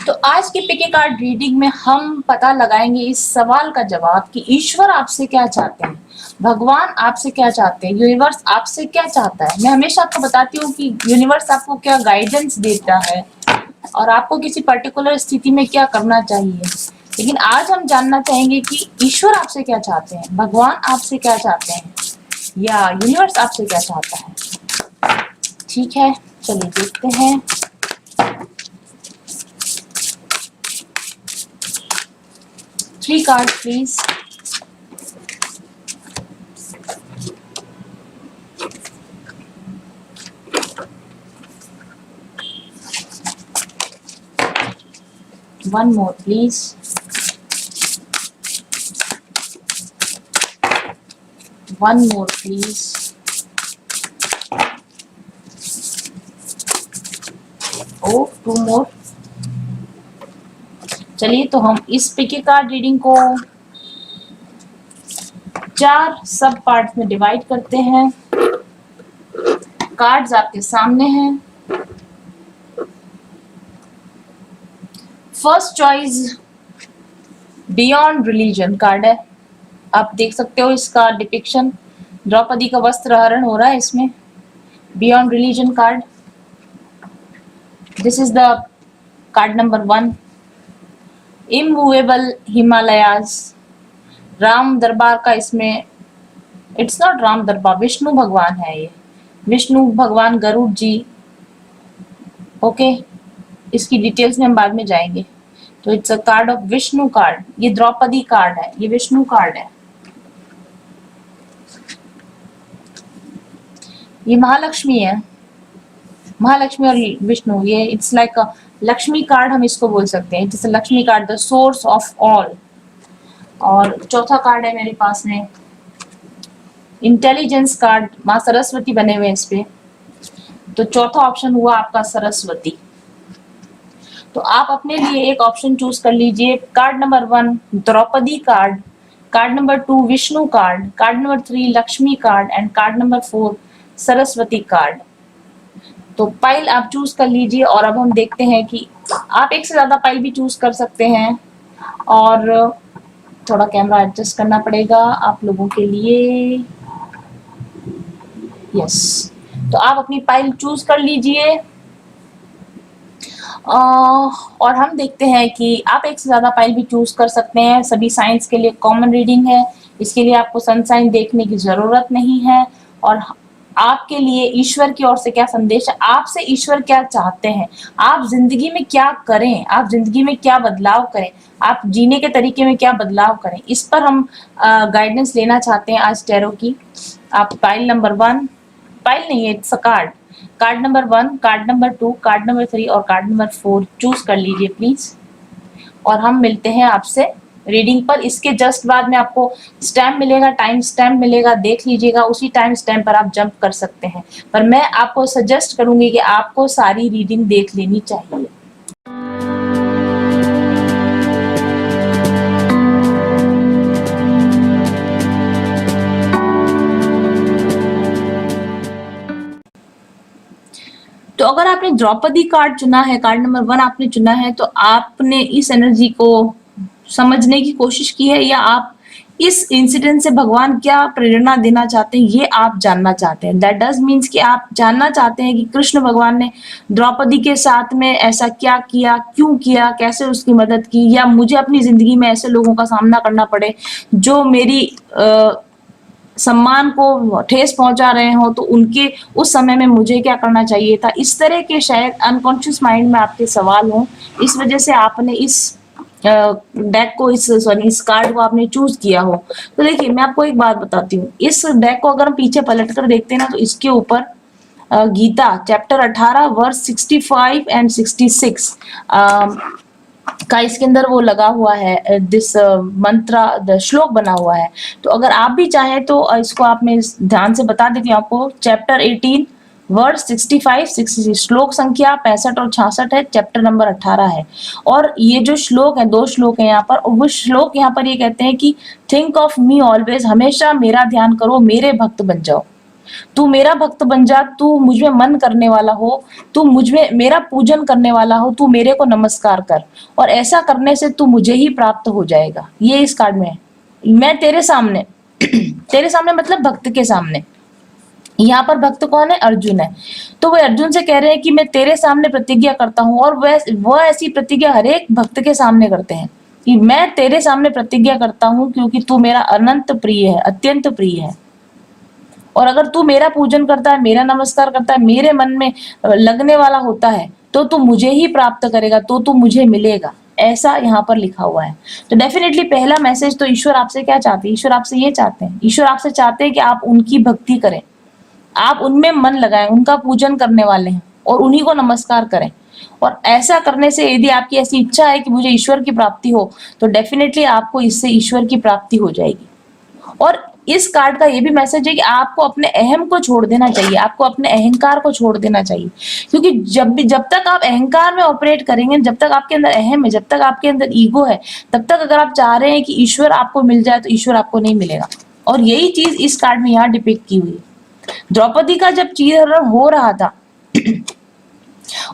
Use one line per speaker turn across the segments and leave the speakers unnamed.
तो आज के पिके कार्ड रीडिंग में हम पता लगाएंगे इस सवाल का जवाब कि ईश्वर आपसे क्या चाहते हैं, भगवान आपसे क्या चाहते हैं, यूनिवर्स आपसे क्या चाहता है। मैं हमेशा आपको बताती हूँ कि यूनिवर्स आपको क्या गाइडेंस देता है और आपको किसी पर्टिकुलर स्थिति में क्या करना चाहिए। लेकिन आज हम जानना चाहेंगे कि ईश्वर आपसे क्या चाहते हैं, भगवान आपसे क्या चाहते हैं, या यूनिवर्स आपसे क्या चाहता है। ठीक है, चलिए देखते हैं। Three cards, please. One more, please. One more, please. Oh, two more. चलिए, तो हम इस पिके कार्ड रीडिंग को 4 सब पार्ट में डिवाइड करते हैं। कार्ड्स आपके सामने हैं। First choice beyond religion card है। आप देख सकते हो इसका डिपिक्शन, द्रौपदी का वस्त्र हरण हो रहा है इसमें। Beyond religion card, this is the card number 1। Immovable Himalayas, Ram दरबार का इसमें, इट्स नॉट राम दरबार, विष्णु भगवान है ये, विष्णु भगवान गरुड़ जी। ओके, इसकी डिटेल्स में हम बाद में जाएंगे। तो it's a card of Vishnu card. ये द्रौपदी कार्ड है, ये विष्णु कार्ड है। ये महालक्ष्मी है, महालक्ष्मी और विष्णु, ये it's like a Lakshmi card हम इसको बोल सकते हैं। It's a Lakshmi card, the source of all. और चौथा कार्ड है मेरे पास में इंटेलिजेंस कार्ड, माँ सरस्वती बने हुए हैं इस पे। तो चौथा ऑप्शन हुआ आपका सरस्वती। तो आप अपने लिए एक ऑप्शन चूज कर लीजिए। Card number 1 Draupadi card, card number 2 Vishnu card, card number 3 Lakshmi card and card number 4 Saraswati card. तो पाइल आप चूज कर लीजिए। और अब हम देखते हैं कि आप एक से ज्यादा पाइल भी चूज कर सकते हैं। और थोड़ा कैमरा एडजस्ट करना पड़ेगा आप लोगों के लिए। यस, तो आप अपनी पाइल चूज कर लीजिए। और हम देखते हैं कि आप एक से ज्यादा पाइल भी चूज कर सकते हैं। सभी साइंस के लिए कॉमन रीडिंग है, इसके लिए आपको सन साइन देखने की जरूरत नहीं है। और आपके लिए ईश्वर की ओर से क्या संदेश है, आपसे ईश्वर क्या चाहते हैं, आप जिंदगी में क्या करें, आप जिंदगी में क्या बदलाव करें, आप जीने के तरीके में क्या बदलाव करें, इस पर हम गाइडेंस लेना चाहते हैं आज टैरो की। आप पाइल नंबर 1, पाइल नहीं है, it's a card, card number 1, card number 2, card number 3 और कार्ड नंबर 4 चूज कर लीजिए प्लीज। और हम मिलते हैं आपसे रीडिंग पर। इसके जस्ट बाद में आपको स्टैम्प मिलेगा, टाइम स्टैम्प मिलेगा, देख लीजिएगा। उसी टाइम स्टैम्प पर आप जंप कर सकते हैं, पर मैं आपको सजेस्ट करूंगी कि आपको सारी रीडिंग देख लेनी चाहिए। तो अगर आपने द्रौपदी कार्ड चुना है, कार्ड नंबर 1 आपने चुना है, तो आपने इस एनर्जी को समझने की कोशिश की है, या आप इस इंसिडेंट से भगवान क्या प्रेरणा देना चाहते हैं ये आप जानना चाहते हैं। दैट डज मीन्स कि आप जानना चाहते हैं कि कृष्ण भगवान ने द्रौपदी के साथ में ऐसा क्या किया, क्यों किया, कैसे उसकी मदद की, या मुझे अपनी जिंदगी में ऐसे लोगों का सामना करना पड़े जो मेरी सम्मान को ठेस पहुंचा रहे हो, तो उनके उस समय में मुझे क्या करना चाहिए था। इस तरह के शायद अनकॉन्शियस माइंड में आपके सवाल हो, इस वजह से आपने इस डेक को, इस कार्ड को आपने चूज किया हो। तो देखिए, मैं आपको एक बात बताती हूँ, इस डेक को अगर हम पीछे पलट कर देखते हैं ना, तो इसके ऊपर गीता चैप्टर 18 वर्स 65 एंड 66 का इसके अंदर वो लगा हुआ है, दिस मंत्र श्लोक बना हुआ है। तो अगर आप भी चाहें तो इसको आप मैं ध्यान से बता देती हूँ आपको। चैप्टर 18 वर्ड 65 66, श्लोक संख्या 65 और 66 है, चैप्टर नंबर 18 है। और ये जो श्लोक है, 2 श्लोक है यहाँ पर, और वो श्लोक यहाँ पर ये कहते हैं कि थिंक ऑफ मी ऑलवेज, हमेशा मेरा ध्यान करो, मेरे भक्त बन जाओ। तू मेरा भक्त बन जा, तू मुझ में मन करने वाला हो, तू मुझ में मेरा पूजन करने वाला हो, तू मेरे को नमस्कार कर, और ऐसा करने से तू मुझे ही प्राप्त हो जाएगा। ये इस कार्ड में है। मैं तेरे सामने तेरे सामने मतलब भक्त के सामने। यहाँ पर भक्त कौन है? अर्जुन है। तो वो अर्जुन से कह रहे हैं कि मैं तेरे सामने प्रतिज्ञा करता हूँ, और वह ऐसी प्रतिज्ञा हर एक भक्त के सामने करते हैं कि मैं तेरे सामने प्रतिज्ञा करता हूँ क्योंकि तू मेरा अनंत प्रिय है, अत्यंत प्रिय है। और अगर तू मेरा पूजन करता है, मेरा नमस्कार करता है, मेरे मन में लगने वाला होता है, तो तू मुझे ही प्राप्त करेगा, तो तू मुझे मिलेगा। ऐसा यहाँ पर लिखा हुआ है। तो डेफिनेटली पहला मैसेज तो ईश्वर आपसे क्या चाहते हैं? ईश्वर आपसे ये चाहते हैं, ईश्वर आपसे चाहते हैं कि आप उनकी भक्ति करें, आप उनमें मन लगाएं, उनका पूजन करने वाले हैं और उन्हीं को नमस्कार करें। और ऐसा करने से यदि आपकी ऐसी इच्छा है कि मुझे ईश्वर की प्राप्ति हो, तो डेफिनेटली आपको इससे ईश्वर की प्राप्ति हो जाएगी। और इस कार्ड का ये भी मैसेज है कि आपको अपने अहम को छोड़ देना चाहिए, आपको अपने अहंकार को छोड़ देना चाहिए, क्योंकि जब तक आप अहंकार में ऑपरेट करेंगे, जब तक आपके अंदर अहम है, जब तक आपके अंदर ईगो है, तब तक अगर आप चाह रहे हैं कि ईश्वर आपको मिल जाए, तो ईश्वर आपको नहीं मिलेगा। और यही चीज इस कार्ड में यहाँ डिपिक्ट की हुई है। द्रौपदी का जब चीरहरण हो रहा था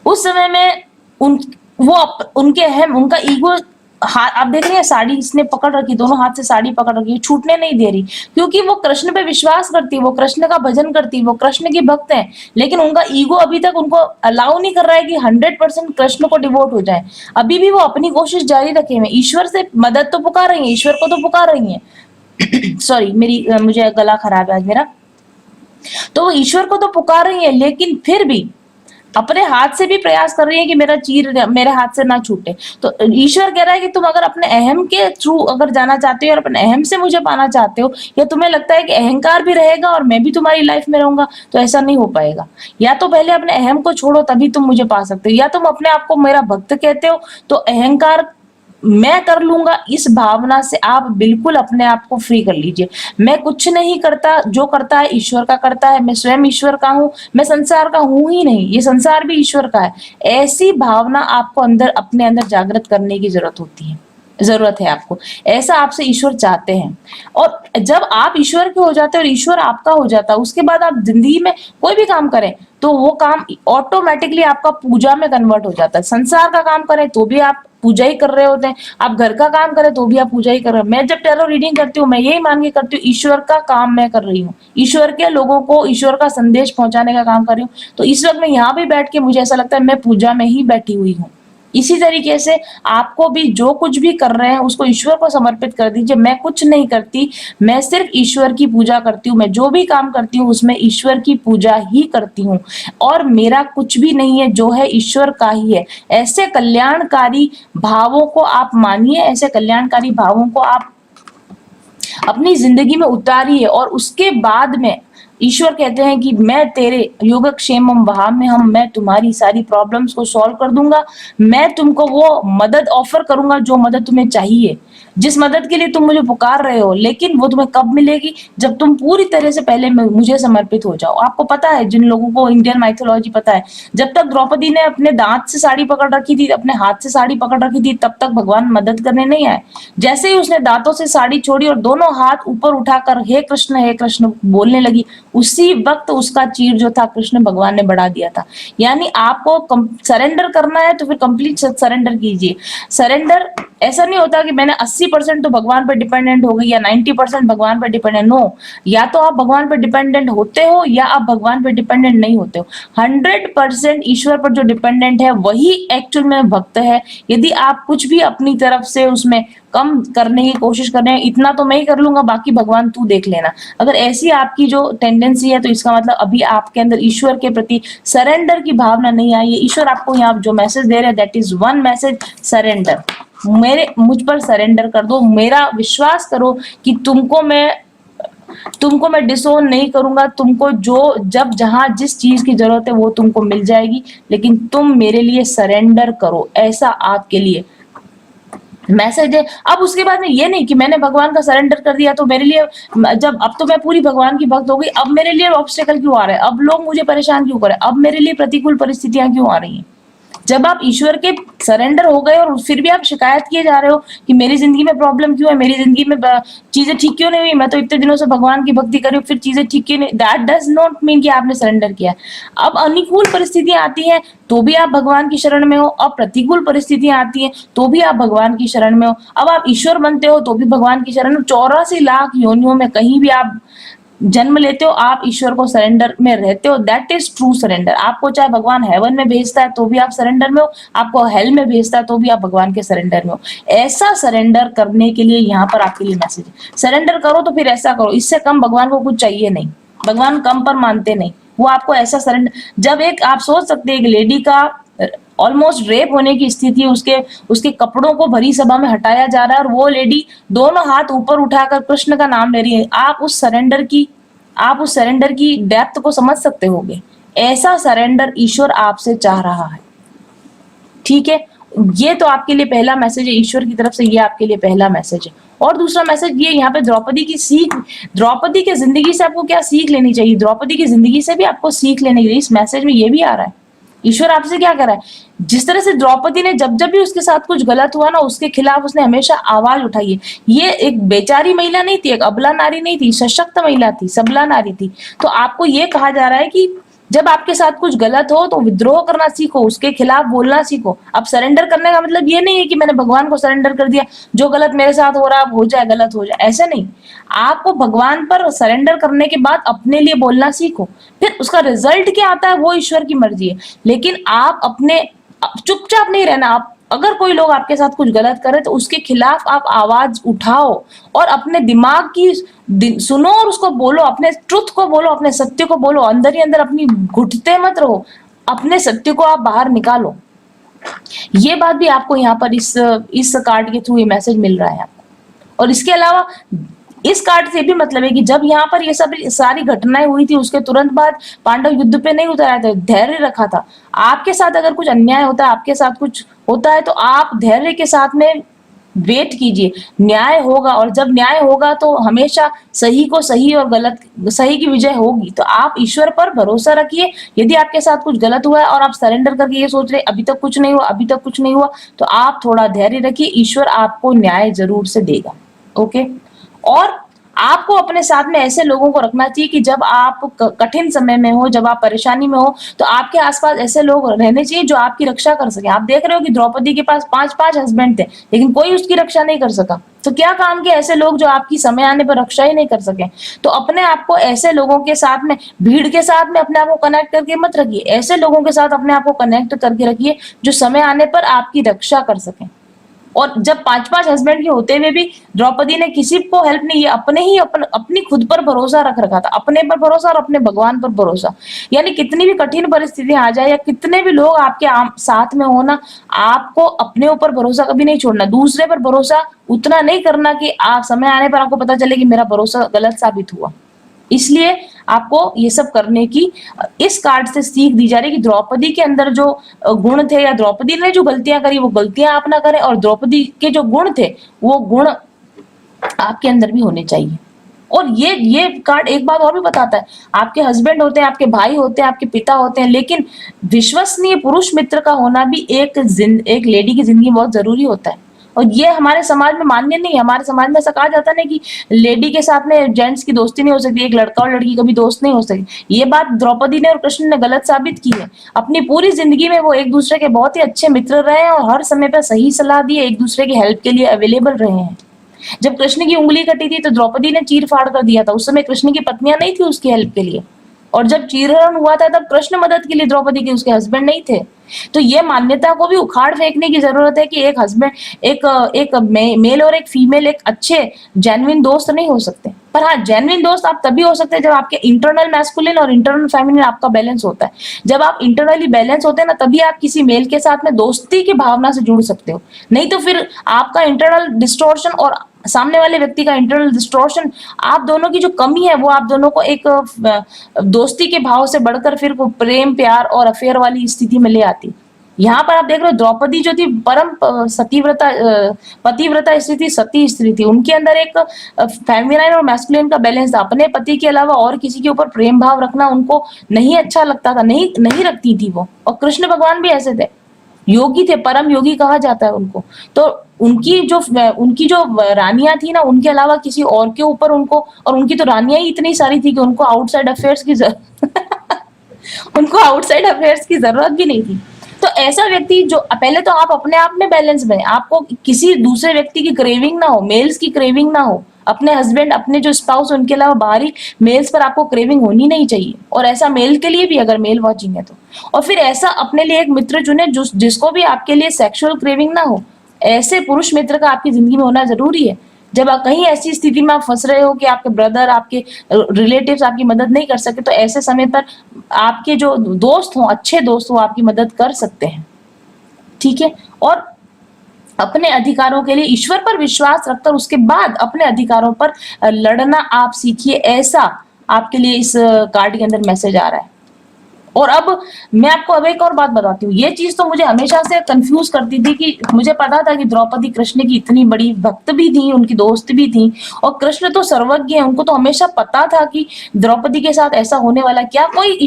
उस समय में उनके अहम, उनका ईगो, आप देख रहे हैं साड़ी इसने पकड़ रखी, दोनों हाथ से साड़ी पकड़ रखी, छूटने नहीं दे रही, क्योंकि वो कृष्ण पे विश्वास करती, वो कृष्ण का भजन करती, वो कृष्ण की भक्त है, लेकिन उनका ईगो अभी तक उनको अलाउ नहीं कर रहा है कि 100% कृष्ण को डिवोट हो जाए। अभी भी वो अपनी कोशिश जारी रखे हुए, ईश्वर से मदद तो पुकार रही है, ईश्वर को तो पुकार रही है सॉरी, मुझे गला खराब है आज मेरा। तो वो ईश्वर को तो पुकार रही है, लेकिन फिर भी अपने हाथ से भी प्रयास कर रही है कि मेरा चीर मेरे हाथ से ना छूटे। तो ईश्वर कह रहा है कि तुम अगर अपने अहम के थ्रू अगर जाना चाहते हो और अपने अहम से मुझे पाना चाहते हो, या तुम्हें लगता है कि अहंकार भी रहेगा और मैं भी तुम्हारी लाइफ में रहूंगा, तो ऐसा नहीं हो पाएगा। या तो पहले अपने अहम को छोड़ो, तभी तुम मुझे पा सकते हो। या तुम अपने आप को मेरा भक्त कहते हो, तो अहंकार मैं कर लूंगा, इस भावना से आप बिल्कुल अपने आप को फ्री कर लीजिए। मैं कुछ नहीं करता, जो करता है ईश्वर का करता है, मैं स्वयं ईश्वर का हूँ, मैं संसार का हूं ही नहीं, ये संसार भी ईश्वर का है। ऐसी भावना आपको अंदर, अपने अंदर जागृत करने की जरूरत है आपको। ऐसा आपसे ईश्वर चाहते हैं। और जब आप ईश्वर के हो जाते हैं और ईश्वर आपका हो जाता है, उसके बाद आप जिंदगी में कोई भी काम करें तो वो काम ऑटोमेटिकली आपका पूजा में कन्वर्ट हो जाता है। संसार का काम करें तो भी आप पूजा ही कर रहे होते हैं, आप घर का काम करें तो भी आप पूजा ही कर रहे हो। मैं जब टैरो रीडिंग करती हूँ, मैं यही मान के करती हूँ, ईश्वर का काम मैं कर रही हूँ, ईश्वर के लोगों को ईश्वर का संदेश पहुंचाने का काम कर रही हूँ। तो इस वक्त मैं यहाँ भी बैठ के मुझे ऐसा लगता है मैं पूजा में ही बैठी हुई हूँ। इसी तरीके से आपको भी जो कुछ भी कर रहे हैं उसको ईश्वर को समर्पित कर दीजिए। मैं कुछ नहीं करती, मैं सिर्फ ईश्वर की पूजा करती हूँ। मैं जो भी काम करती हूँ उसमें ईश्वर की पूजा ही करती हूँ, और मेरा कुछ भी नहीं है, जो है ईश्वर का ही है। ऐसे कल्याणकारी भावों को आप मानिए, ऐसे कल्याणकारी भावों को आप अपनी जिंदगी में उतारिए, और उसके बाद में ईश्वर कहते हैं कि मैं तेरे योगक्षेमम वहाम्यहम्, मैं तुम्हारी सारी प्रॉब्लम्स को सॉल्व कर दूंगा। मैं तुमको वो मदद ऑफर करूंगा जो मदद तुम्हें चाहिए, जिस मदद के लिए तुम मुझे पुकार रहे हो। लेकिन वो तुम्हें कब मिलेगी? जब तुम पूरी तरह से पहले मुझे समर्पित हो जाओ। आपको पता है, जिन लोगों को इंडियन माइथोलॉजी पता है, जब तक द्रौपदी ने अपने दांत से साड़ी पकड़ रखी थी, अपने हाथ से साड़ी पकड़ रखी थी, तब तक भगवान मदद करने नहीं आए। जैसे ही उसने दांतों से साड़ी छोड़ी और दोनों हाथ ऊपर उठाकर हे कृष्ण बोलने लगी, उसी वक्त उसका चीर जो था कृष्ण भगवान ने बढ़ा दिया था। यानी आपको सरेंडर करना है तो फिर कंप्लीट सरेंडर कीजिए। सरेंडर ऐसा नहीं होता कि मैंने 80% तो भगवान पर डिपेंडेंट हो गई या 90% भगवान पर डिपेंडेंट। नो, या तो आप भगवान पर डिपेंडेंट होते हो या आप भगवान पर डिपेंडेंट नहीं होते हो। 100% ईश्वर पर जो डिपेंडेंट है वही एक्चुअल में भक्त है। यदि आप कुछ भी अपनी तरफ से उसमें कम करने की कोशिश कर रहे हैं, इतना तो मैं ही कर लूंगा, बाकी भगवान तू देख लेना, अगर ऐसी आपकी जो टेंडेंसी है, तो इसका मतलब अभी आपके अंदर ईश्वर के प्रति सरेंडर की भावना नहीं आई है। ईश्वर आपको यहाँ जो मैसेज दे रहे हैं, that is one message, surrender. मुझ पर सरेंडर कर दो, मेरा विश्वास करो कि तुमको मैं डिसोन नहीं करूंगा। तुमको जो जब जहां जिस चीज की जरूरत है वो तुमको मिल जाएगी, लेकिन तुम मेरे लिए सरेंडर करो, ऐसा आपके लिए मैसेज है। अब उसके बाद में ये नहीं कि मैंने भगवान का सरेंडर कर दिया तो मेरे लिए, जब अब तो मैं पूरी भगवान की भक्त हो गई, अब मेरे लिए ऑब्स्टेकल क्यों आ रहा है, अब लोग मुझे परेशान क्यों कर रहे हैं, अब मेरे लिए प्रतिकूल परिस्थितियां क्यों आ रही हैं। जब आप ईश्वर के सरेंडर हो गए और फिर भी आप शिकायत किए जा रहे हो कि मेरी जिंदगी में प्रॉब्लम क्यों है, मेरी जिंदगी में चीजें ठीक क्यों नहीं हुई, मैं तो इतने दिनों से भगवान की भक्ति कर रही हूँ फिर चीजें ठीक क्यों नहीं, दैट डज नॉट मीन कि आपने सरेंडर किया। अब अनुकूल परिस्थितियां आती हैं तो भी आप भगवान की शरण में हो, अब प्रतिकूल परिस्थितियां आती हैं तो भी आप भगवान की शरण में हो, अब आप ईश्वर बनते हो तो भी भगवान की शरण में। 84 लाख योनियों में कहीं भी आप जन्म लेते हो, आप ईश्वर को सरेंडर में रहते हो, दैट इज ट्रू सरेंडर। आपको चाहे भगवान हेवन में भेजता है तो भी आप सरेंडर में हो, आपको हेल में भेजता है तो भी आप भगवान के सरेंडर में हो। ऐसा सरेंडर करने के लिए यहाँ पर आपके लिए मैसेज है, सरेंडर करो तो फिर ऐसा करो, इससे कम भगवान को कुछ चाहिए नहीं, भगवान कम पर मानते नहीं, वो आपको ऐसा सरेंडर। जब एक आप सोच सकते हैं एक लेडी का ऑलमोस्ट रेप होने की स्थिति, उसके कपड़ों को भरी सभा में हटाया जा रहा है और वो लेडी दोनों हाथ ऊपर उठाकर कृष्ण का नाम ले रही है, आप उस सरेंडर की डेप्थ को समझ सकते होगे। ऐसा सरेंडर ईश्वर आपसे चाह रहा है, ठीक है। ये तो आपके लिए पहला मैसेज है ईश्वर की तरफ से, ये आपके लिए पहला मैसेज है। और दूसरा मैसेज ये यहाँ पे द्रौपदी की सीख, द्रौपदी की जिंदगी से आपको क्या सीख लेनी चाहिए, द्रौपदी की जिंदगी से भी आपको सीख लेनी चाहिए। इस मैसेज में ये भी आ रहा है ईश्वर आपसे क्या कर रहा है। जिस तरह से द्रौपदी ने जब जब भी उसके साथ कुछ गलत हुआ ना, उसके खिलाफ उसने हमेशा आवाज उठाई है। ये एक बेचारी महिला नहीं थी, एक अबला नारी नहीं थी, सशक्त महिला थी, सबला नारी थी। तो आपको ये कहा जा रहा है कि जब आपके साथ कुछ गलत हो तो विद्रोह करना सीखो, उसके खिलाफ बोलना सीखो। अब सरेंडर करने का मतलब ये नहीं है कि मैंने भगवान को सरेंडर कर दिया, जो गलत मेरे साथ हो रहा है अब हो जाए, गलत हो जाए, ऐसे नहीं। आपको भगवान पर सरेंडर करने के बाद अपने लिए बोलना सीखो, फिर उसका रिजल्ट क्या आता है वो ईश्वर की मर्जी है। लेकिन आप अपने चुपचाप नहीं रहना। आप अगर कोई लोग आपके साथ कुछ गलत करे तो उसके खिलाफ आप आवाज उठाओ और अपने दिमाग की सुनो और उसको बोलो, अपने ट्रुथ को बोलो, अपने सत्य को बोलो, अंदर ही अंदर अपनी घुटते मत रहो, अपने सत्य को आप बाहर निकालो। ये बात भी आपको यहाँ पर इस कार्ड के थ्रू ये मैसेज मिल रहा है आपको। और इसके अलावा इस कार्ड से भी मतलब है कि जब यहाँ पर ये सब सारी घटनाएं हुई थी उसके तुरंत बाद पांडव युद्ध पे नहीं उतराए थे, धैर्य रखा था। आपके साथ अगर कुछ अन्याय होता है, आपके साथ कुछ होता है तो आप धैर्य के साथ में वेट कीजिए, न्याय होगा। और जब न्याय होगा तो हमेशा सही को सही और गलत सही की विजय होगी। तो आप ईश्वर पर भरोसा रखिए। यदि आपके साथ कुछ गलत हुआ है और आप सरेंडर करके ये सोच रहे अभी तक कुछ नहीं हुआ, अभी तक कुछ नहीं हुआ, तो आप थोड़ा धैर्य रखिए, ईश्वर आपको न्याय जरूर से देगा। ओके। और आपको अपने साथ में ऐसे लोगों को रखना चाहिए कि जब आप कठिन समय में हो, जब आप परेशानी में हो, तो आपके आसपास ऐसे लोग रहने चाहिए जो आपकी रक्षा कर सके। आप देख रहे हो कि द्रौपदी के पास 5-5 हस्बैंड थे लेकिन कोई उसकी रक्षा नहीं कर सका, तो क्या काम के ऐसे लोग जो आपकी समय आने पर रक्षा ही नहीं कर सके। तो अपने आप को ऐसे लोगों के साथ में, भीड़ के साथ में अपने आप को कनेक्ट करके मत रखिए, ऐसे लोगों के साथ अपने आप को कनेक्ट करके रखिए जो समय आने पर आपकी रक्षा कर सके। और जब 5-5 हस्बैंड के होते हुए भी द्रौपदी ने किसी को हेल्प नहीं किया, अपनी खुद पर भरोसा रख रखा था, अपने पर भरोसा और अपने भगवान पर भरोसा। यानी कितनी भी कठिन परिस्थितियां आ जाए या कितने भी लोग आपके साथ में हो ना, आपको अपने ऊपर भरोसा कभी नहीं छोड़ना। दूसरे पर भरोसा उतना नहीं करना कि आप समय आने पर आपको पता चले कि मेरा भरोसा गलत साबित हुआ। इसलिए आपको ये सब करने की इस कार्ड से सीख दी जा रही है कि द्रौपदी के अंदर जो गुण थे या द्रौपदी ने जो गलतियां करी वो गलतियां आप ना करें, और द्रौपदी के जो गुण थे वो गुण आपके अंदर भी होने चाहिए। और ये कार्ड एक बात और भी बताता है, आपके हस्बैंड होते हैं, आपके भाई होते हैं, आपके पिता होते हैं, लेकिन विश्वसनीय पुरुष मित्र का होना भी एक लेडी की जिंदगी बहुत जरूरी होता है। और ये हमारे समाज में मान्य नहीं है। हमारे समाज में ऐसा कहा जाता है कि लेडी के साथ में जेंट्स की दोस्ती नहीं हो सकती, एक लड़का और लड़की कभी दोस्त नहीं हो सकती। ये बात द्रौपदी ने और कृष्ण ने गलत साबित की है। अपनी पूरी जिंदगी में वो एक दूसरे के बहुत ही अच्छे मित्र रहे हैं और हर समय पर सही सलाह दी, एक दूसरे की हेल्प के लिए अवेलेबल रहे हैं। जब कृष्ण की उंगली कटी थी तो द्रौपदी ने चीर फाड़ कर दिया था, उस समय कृष्ण की पत्नियां नहीं थी उसकी हेल्प के लिए। और जब चीरहरण हुआ था तब कृष्ण मदद के लिए द्रौपदी के उसके हस्बैंड नहीं थे। तो ये मान्यता को भी उखाड़ फेंकने की जरूरत है कि एक हस्बैंड एक मेल और एक फीमेल एक अच्छे जेन्युइन दोस्त नहीं हो सकते। पर हाँ, जेन्युइन दोस्त आप तभी हो सकते हैं जब आपके इंटरनल मैस्कुलिन और इंटरनल फेमिनिन आपका बैलेंस होता है। जब आप इंटरनली बैलेंस होते हैं ना, तभी आप किसी मेल के साथ में दोस्ती की भावना से जुड़ सकते हो। नहीं तो फिर आपका इंटरनल डिस्टॉर्शन और सामने वाले व्यक्ति का इंटरनल डिस्टॉर्शन, आप दोनों की जो कमी है वो आप दोनों को एक दोस्ती के भाव से बढ़कर फिर प्रेम प्यार और अफेयर वाली स्थिति में ले आती। यहाँ पर आप देख रहे हो द्रौपदी जो थी परम पतिव्रता स्त्री थी, सती स्त्री थी। उनके अंदर एक फेमिनाइन और मैस्कुलिन का बैलेंस था। अपने पति के अलावा और किसी के ऊपर प्रेम भाव रखना उनको नहीं अच्छा लगता था, नहीं रखती थी वो। और कृष्ण भगवान भी ऐसे थे। योगी थे, परम योगी कहा जाता है उनको। तो उनकी जो रानियां थी ना, उनके अलावा किसी और के ऊपर उनको, और उनकी तो रानियां ही इतनी सारी थी कि उनको आउटसाइड अफेयर्स की उनको आउटसाइड अफेयर्स की जरूरत भी नहीं थी। तो ऐसा व्यक्ति जो, पहले तो आप अपने आप में बैलेंस बने, आपको किसी दूसरे व्यक्ति की क्रेविंग ना हो, मेल्स की क्रेविंग ना हो, अपने हस्बैंड, अपने जो स्पाउस, उनके अलावा बाहरी मेल्स पर आपको क्रेविंग होनी नहीं चाहिए। और ऐसा मेल के लिए भी, अगर मेल वॉचिंग है तो। और फिर ऐसा अपने लिए एक मित्र चुने जिसको भी आपके लिए सेक्सुअल क्रेविंग ना हो। ऐसे पुरुष मित्र का आपकी जिंदगी में होना जरूरी है। जब आप कहीं ऐसी स्थिति में आप फंस रहे हो कि आपके ब्रदर, आपके रिलेटिव्स आपकी मदद नहीं कर सके, तो ऐसे समय पर आपके जो दोस्त हो, अच्छे दोस्त हो, आपकी मदद कर सकते हैं। ठीक है। और अपने अधिकारों के लिए ईश्वर पर विश्वास रखकर उसके बाद अपने अधिकारों पर लड़ना आप सीखिए, ऐसा आपके लिए इस कार्ड के अंदर मैसेज आ रहा है। और अब मैं आपको अब एक और बात बताती हूँ। ये चीज तो मुझे हमेशा से कंफ्यूज करती थी कि मुझे पता था कि द्रौपदी कृष्ण की इतनी बड़ी भक्त भी थी, उनकी दोस्त भी थी, और कृष्ण तो सर्वज्ञ है, उनको तो हमेशा पता था कि द्रौपदी के साथ ऐसा होने वाला। क्या कोई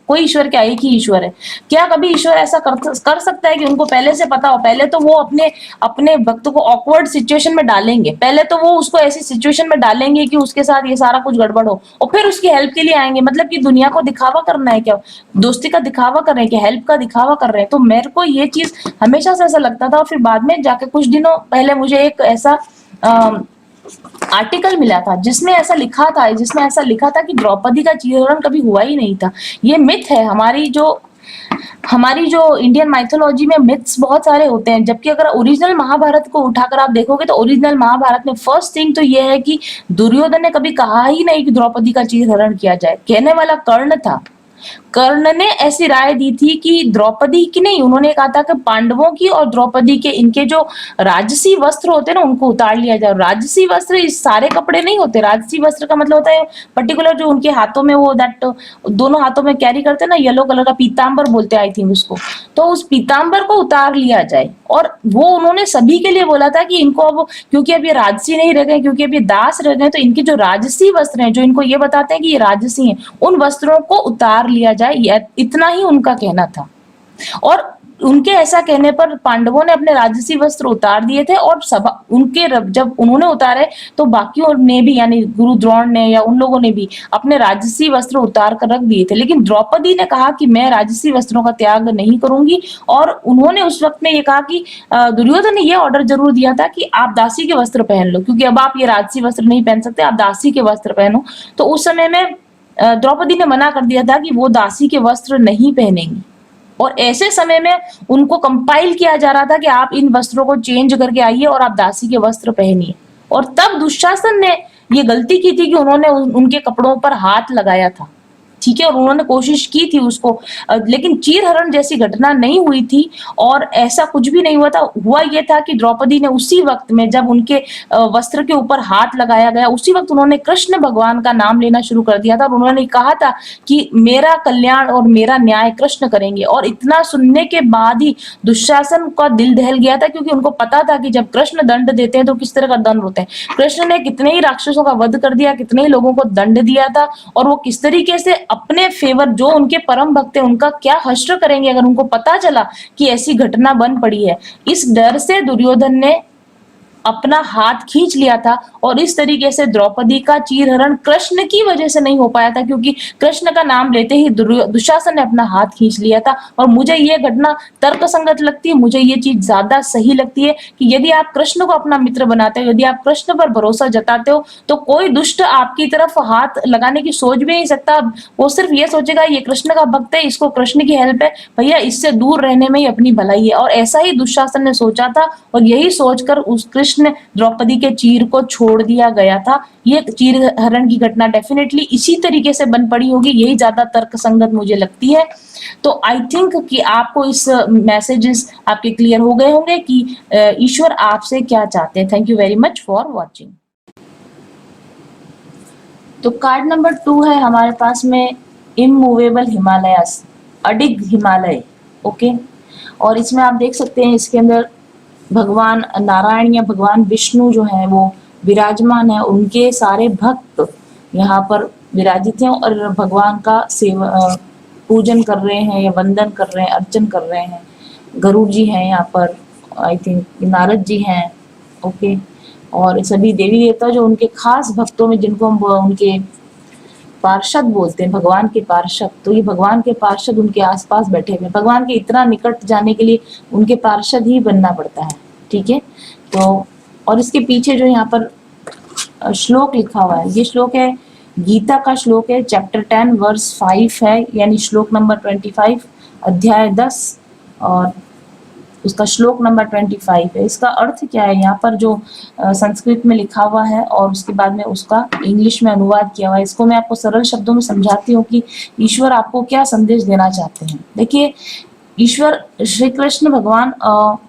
ईश्वर क्या, एक ही ईश्वर है। क्या कभी ईश्वर ऐसा कर सकता है कि उनको पहले से पता हो? पहले तो वो अपने अपने भक्त को ऑकवर्ड सिचुएशन में डालेंगे, पहले तो वो उसको ऐसी सिचुएशन में डालेंगे कि उसके साथ ये सारा कुछ गड़बड़ हो, और फिर उसकी हेल्प के लिए आएंगे। मतलब कि दुनिया को दिखावा करना है क्या? दोस्ती का दिखावा कर रहे हैं कि हेल्प का दिखावा कर रहे हैं? तो मेरे को ये चीज हमेशा से ऐसा लगता था। और फिर बाद में जाके कुछ दिनों पहले मुझे एक ऐसा आर्टिकल मिला था जिसमें ऐसा लिखा था कि द्रौपदी का चीरहरण कभी हुआ ही नहीं था। ये मिथ है। हमारी जो इंडियन माइथोलॉजी में मिथ्स बहुत सारे होते हैं, जबकि अगर ओरिजिनल महाभारत को उठाकर आप देखोगे तो ओरिजिनल महाभारत में फर्स्ट थिंग तो ये है कि दुर्योधन ने कभी कहा ही नहीं कि द्रौपदी का चीरहरण किया जाए। कहने वाला कर्ण था। कर्ण ने ऐसी राय दी थी कि द्रौपदी की नहीं, उन्होंने कहा था कि पांडवों की और द्रौपदी के, इनके जो राजसी वस्त्र होते हैं ना, उनको उतार लिया जाए। राजसी वस्त्र इस सारे कपड़े नहीं होते। राजसी वस्त्र का मतलब होता है पर्टिकुलर जो उनके हाथों में वो दोनों हाथों में कैरी करते हैं ना, येलो कलर का पीतांबर बोलते हैं आई थिंक उसको। तो उस पीतांबर को उतार लिया जाए। और वो उन्होंने सभी के लिए बोला था कि इनको अब, क्योंकि अब ये राजसी नहीं रह गए, क्योंकि अब ये दास रह गए, तो इनके जो राजसी वस्त्र हैं, जो इनको ये बताते हैं कि ये राजसी हैं, उन वस्त्रों को उतार लिया जाए। इतना ही उनका कहना था। और उनके ऐसा कहने पर पांडवों ने अपने राजसी वस्त्र उतार दिए थे। और सभा उनके जब उन्होंने उतारे तो बाकियों ने भी, यानी गुरु द्रोण ने या उन लोगों ने भी अपने राजसी वस्त्र उतार कर रख दिए थे। लेकिन द्रौपदी ने कहा कि मैं राजसी वस्त्रों का त्याग नहीं करूंगी। और उन्होंने उस वक्त में ये कहा कि दुर्योधन ने ये ऑर्डर जरूर दिया था कि आप दासी के वस्त्र पहन लो, क्योंकि अब आप ये राजसी वस्त्र नहीं पहन सकते, आप दासी के वस्त्र पहनो। तो उस समय में द्रौपदी ने मना कर दिया था कि वो दासी के वस्त्र नहीं पहनेंगी। और ऐसे समय में उनको कंपाइल किया जा रहा था कि आप इन वस्त्रों को चेंज करके आइए और आप दासी के वस्त्र पहनिए। और तब दुशासन ने ये गलती की थी कि उन्होंने उनके कपड़ों पर हाथ लगाया था। ठीक है। और उन्होंने कोशिश की थी उसको, लेकिन चीरहरण जैसी घटना नहीं हुई थी और ऐसा कुछ भी नहीं हुआ था। हुआ ये था कि द्रौपदी ने उसी वक्त में, जब उनके वस्त्र के ऊपर हाथ लगाया गया, उसी वक्त उन्होंने कृष्ण भगवान का नाम लेना शुरू कर दिया था। और उन्होंने कहा था कि मेरा कल्याण और मेरा न्याय कृष्ण करेंगे। और इतना सुनने के बाद ही दुशासन का दिल दहल गया था, क्योंकि उनको पता था कि जब कृष्ण दंड देते हैं तो किस तरह का दंड होता है। कृष्ण ने कितने ही राक्षसों का वध कर दिया, कितने ही लोगों को दंड दिया था, और वो किस तरीके से अपने फेवर, जो उनके परम भक्त है, उनका क्या हश्र करेंगे अगर उनको पता चला कि ऐसी घटना बन पड़ी है। इस डर से दुर्योधन ने अपना हाथ खींच लिया था। और इस तरीके से द्रौपदी का चीरहरण कृष्ण की वजह से नहीं हो पाया था, क्योंकि कृष्ण का नाम लेते ही दुशासन ने अपना हाथ खींच लिया था। और मुझे ये घटना तर्कसंगत लगती है, मुझे ये चीज ज्यादा सही लगती है कि यदि आप कृष्ण को अपना मित्र बनाते हो, यदि आप कृष्ण पर भरोसा जताते हो, तो कोई दुष्ट आपकी तरफ हाथ लगाने की सोच भी नहीं सकता। वो सिर्फ ये सोचेगा ये कृष्ण का भक्त है, इसको कृष्ण की हेल्प है, भैया इससे दूर रहने में ही अपनी भलाई है। और ऐसा ही दुशासन ने सोचा था, और यही सोचकर उस कृष्ण द्रौपदी के चीर को छोड़ दिया गया था। ये चीर हरण की घटना डेफिनेटली इसी तरीके से बन पड़ी होगी, यही ज्यादा तर्कसंगत मुझे लगती है। तो आई थिंक कि आपको इस मैसेजेस आपके क्लियर हो गए होंगे कि ईश्वर आपसे क्या चाहते हैं। Thank you very much for watching. तो कार्ड नंबर 2 है हमारे पास में इमूवेबल हिमालयस, अडिग हिमालय। ओके। और इसमें आप देख सकते हैं, इसके अंदर भगवान नारायण या भगवान विष्णु जो है वो विराजमान है। उनके सारे भक्त यहाँ पर विराजित हैं और भगवान का पूजन कर रहे हैं या वंदन कर रहे हैं, अर्चन कर रहे हैं। गरुड़ जी हैं यहाँ पर, आई थिंक नारद जी हैं, ओके। और सभी देवी देवता जो उनके खास भक्तों में, जिनको हम उनके पार्षद बोलते हैं, भगवान के पार्षद, तो ये भगवान के पार्षद उनके आसपास बैठे हुए हैं। भगवान के इतना निकट जाने के लिए उनके पार्षद ही बनना पड़ता है, ठीक है। तो और इसके पीछे जो यहाँ पर श्लोक लिखा हुआ है, ये श्लोक है गीता का श्लोक है, चैप्टर 10 वर्स 5 है, यानी श्लोक नंबर 25, अध्याय 10 और उसका श्लोक नंबर 25 है। इसका अर्थ क्या है, यहाँ पर जो संस्कृत में लिखा हुआ है और उसके बाद में उसका इंग्लिश में अनुवाद किया हुआ है, इसको मैं आपको सरल शब्दों में समझाती हूँ कि ईश्वर आपको क्या संदेश देना चाहते हैं। देखिए, ईश्वर श्री कृष्ण भगवान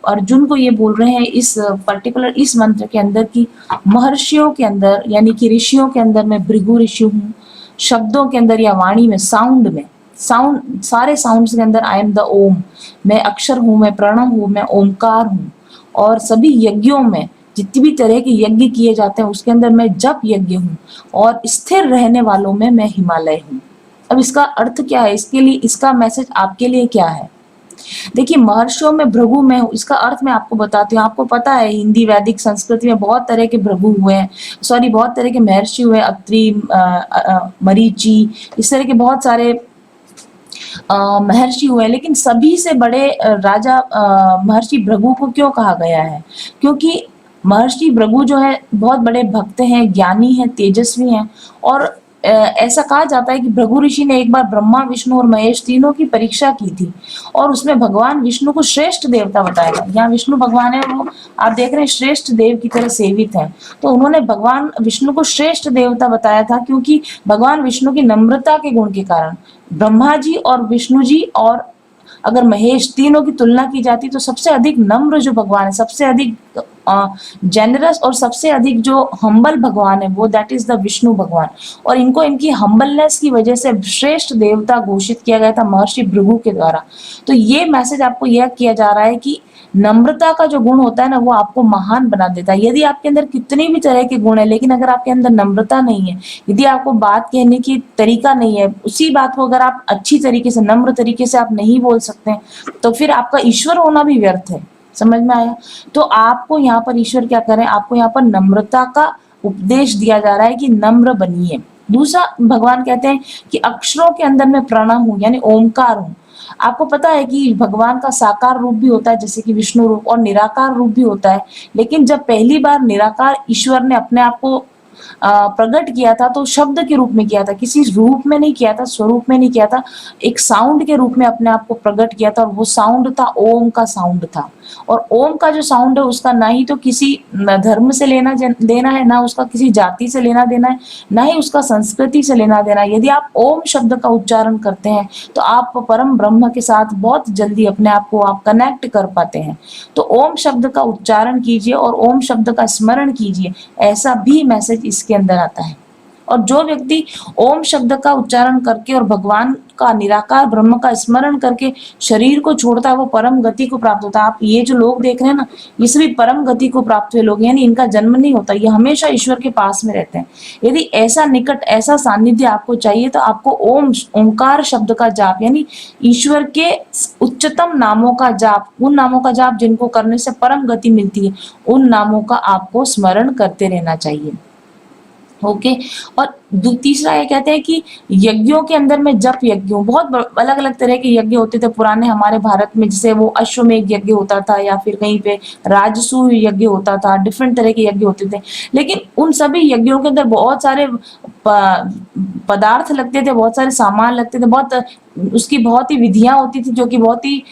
अर्जुन को ये बोल रहे हैं इस पर्टिकुलर इस मंत्र के अंदर कि महर्षियों के अंदर, यानी कि ऋषियों के अंदर मैं भृगु ऋषि हूँ, शब्दों के अंदर या वाणी में, साउंड में, साउंड, सारे साउंड्स के अंदर आई एम द ओम, मैं अक्षर हूँ, मैं प्रणव हूँ, मैं ओमकार हूँ। और सभी यज्ञों में, जितनी भी तरह के यज्ञ किए जाते हैं उसके अंदर मैं जप यज्ञ हूँ, और स्थिर रहने वालों में मैं हिमालय हूँ। अब इसका अर्थ क्या है, इसके लिए इसका मैसेज आपके लिए क्या है? देखिए, महर्षियों में भृगु में हूँ, इसका अर्थ मैं आपको बताती हूँ। आपको पता है हिंदी, वैदिक संस्कृति में बहुत तरह के भृगु हुए हैं, सॉरी बहुत तरह के महर्षि हुए, अत्रि, मरीचि, इस तरह के बहुत सारे महर्षि हुए, लेकिन सभी से बड़े राजा महर्षि भृगु को क्यों कहा गया है? क्योंकि महर्षि भृगु जो है बहुत बड़े भक्त हैं, ज्ञानी हैं, तेजस्वी हैं। और ऐसा कहा जाता है कि भृगु ऋषि ने एक बार ब्रह्मा, विष्णु और महेश तीनों की परीक्षा की थी, और उसमें भगवान विष्णु को श्रेष्ठ देवता बताया था। यहाँ विष्णु भगवान है, वो आप देख रहे हैं श्रेष्ठ देव की तरह सेवित है। तो उन्होंने भगवान विष्णु को श्रेष्ठ देवता बताया था, क्योंकि भगवान विष्णु की नम्रता के गुण के कारण। ब्रह्मा जी और विष्णु जी और अगर महेश, तीनों की तुलना की जाती तो सबसे अधिक नम्र जो भगवान है, सबसे अधिक जेनरस और सबसे अधिक जो हम्बल भगवान है, वो दैट इज द विष्णु भगवान। और इनको इनकी हम्बलनेस की वजह से श्रेष्ठ देवता घोषित किया गया था महर्षि भृगु के द्वारा। तो ये मैसेज आपको यह किया जा रहा है कि नम्रता का जो गुण होता है ना, वो आपको महान बना देता है। यदि आपके अंदर कितनी भी तरह के गुण है, लेकिन अगर आपके अंदर नम्रता नहीं है, यदि आपको बात कहने की तरीका नहीं है, उसी बात को अगर आप अच्छी तरीके से, नम्र तरीके से आप नहीं बोल सकते हैं, तो फिर आपका ईश्वर होना भी व्यर्थ है। समझ में आया? तो आपको यहाँ पर ईश्वर क्या करें, आपको यहाँ पर नम्रता का उपदेश दिया जा रहा है कि नम्र बनिए। दूसरा, भगवान कहते हैं कि अक्षरों के अंदर मैं प्रणव हूँ, यानी ओमकार हूँ। आपको पता है कि भगवान का साकार रूप भी होता है, जैसे कि विष्णु रूप, और निराकार रूप भी होता है। लेकिन जब पहली बार निराकार ईश्वर ने अपने आप को प्रकट किया था, तो शब्द के रूप में किया था, किसी रूप में नहीं किया था, स्वरूप में नहीं किया था, एक साउंड के रूप में अपने आप को प्रकट किया था। और वो साउंड था, ओम का साउंड था। और ओम का जो साउंड है, उसका ना ही तो किसी धर्म से लेना देना है, ना उसका किसी जाति से लेना देना है, ना ही उसका संस्कृति से लेना देना है। यदि आप ओम शब्द का उच्चारण करते हैं, तो आप परम ब्रह्म के साथ बहुत जल्दी अपने आप को आप कनेक्ट कर पाते हैं। तो ओम शब्द का उच्चारण कीजिए और ओम शब्द का स्मरण कीजिए, ऐसा भी मैसेज इसके अंदर आता है। और जो व्यक्ति ओम शब्द का उच्चारण करके और भगवान का, निराकार ब्रह्म का स्मरण करके शरीर को छोड़ता है, वो परम गति को प्राप्त होता है। आप ये जो लोग देख रहे हैं ना, ये सभी परम गति को प्राप्त हुए लोग, यानी इनका जन्म नहीं होता, ये हमेशा ईश्वर के पास में रहते हैं। यदि ऐसा निकट, ऐसा सानिध्य आपको चाहिए, तो आपको ओंकार शब्द का जाप, यानी ईश्वर के उच्चतम नामों का जाप, उन नामों का जाप जिनको करने से परम गति मिलती है, उन नामों का आपको स्मरण करते रहना चाहिए। ओके। और तीसरा ये कहते हैं कि यज्ञों के अंदर मैं जप यज्ञ हूँ। बहुत अलग अलग तरह के यज्ञ होते थे पुराने हमारे भारत में, जैसे वो अश्वमेध यज्ञ होता था, या फिर कहीं पे राजसूय यज्ञ होता था, डिफरेंट तरह के यज्ञ होते थे। लेकिन उन सभी यज्ञों के अंदर बहुत सारे पदार्थ लगते थे, बहुत सारे सामान लगते थे, बहुत उसकी बहुत ही विधियां होती थी, जो कि बहुत ही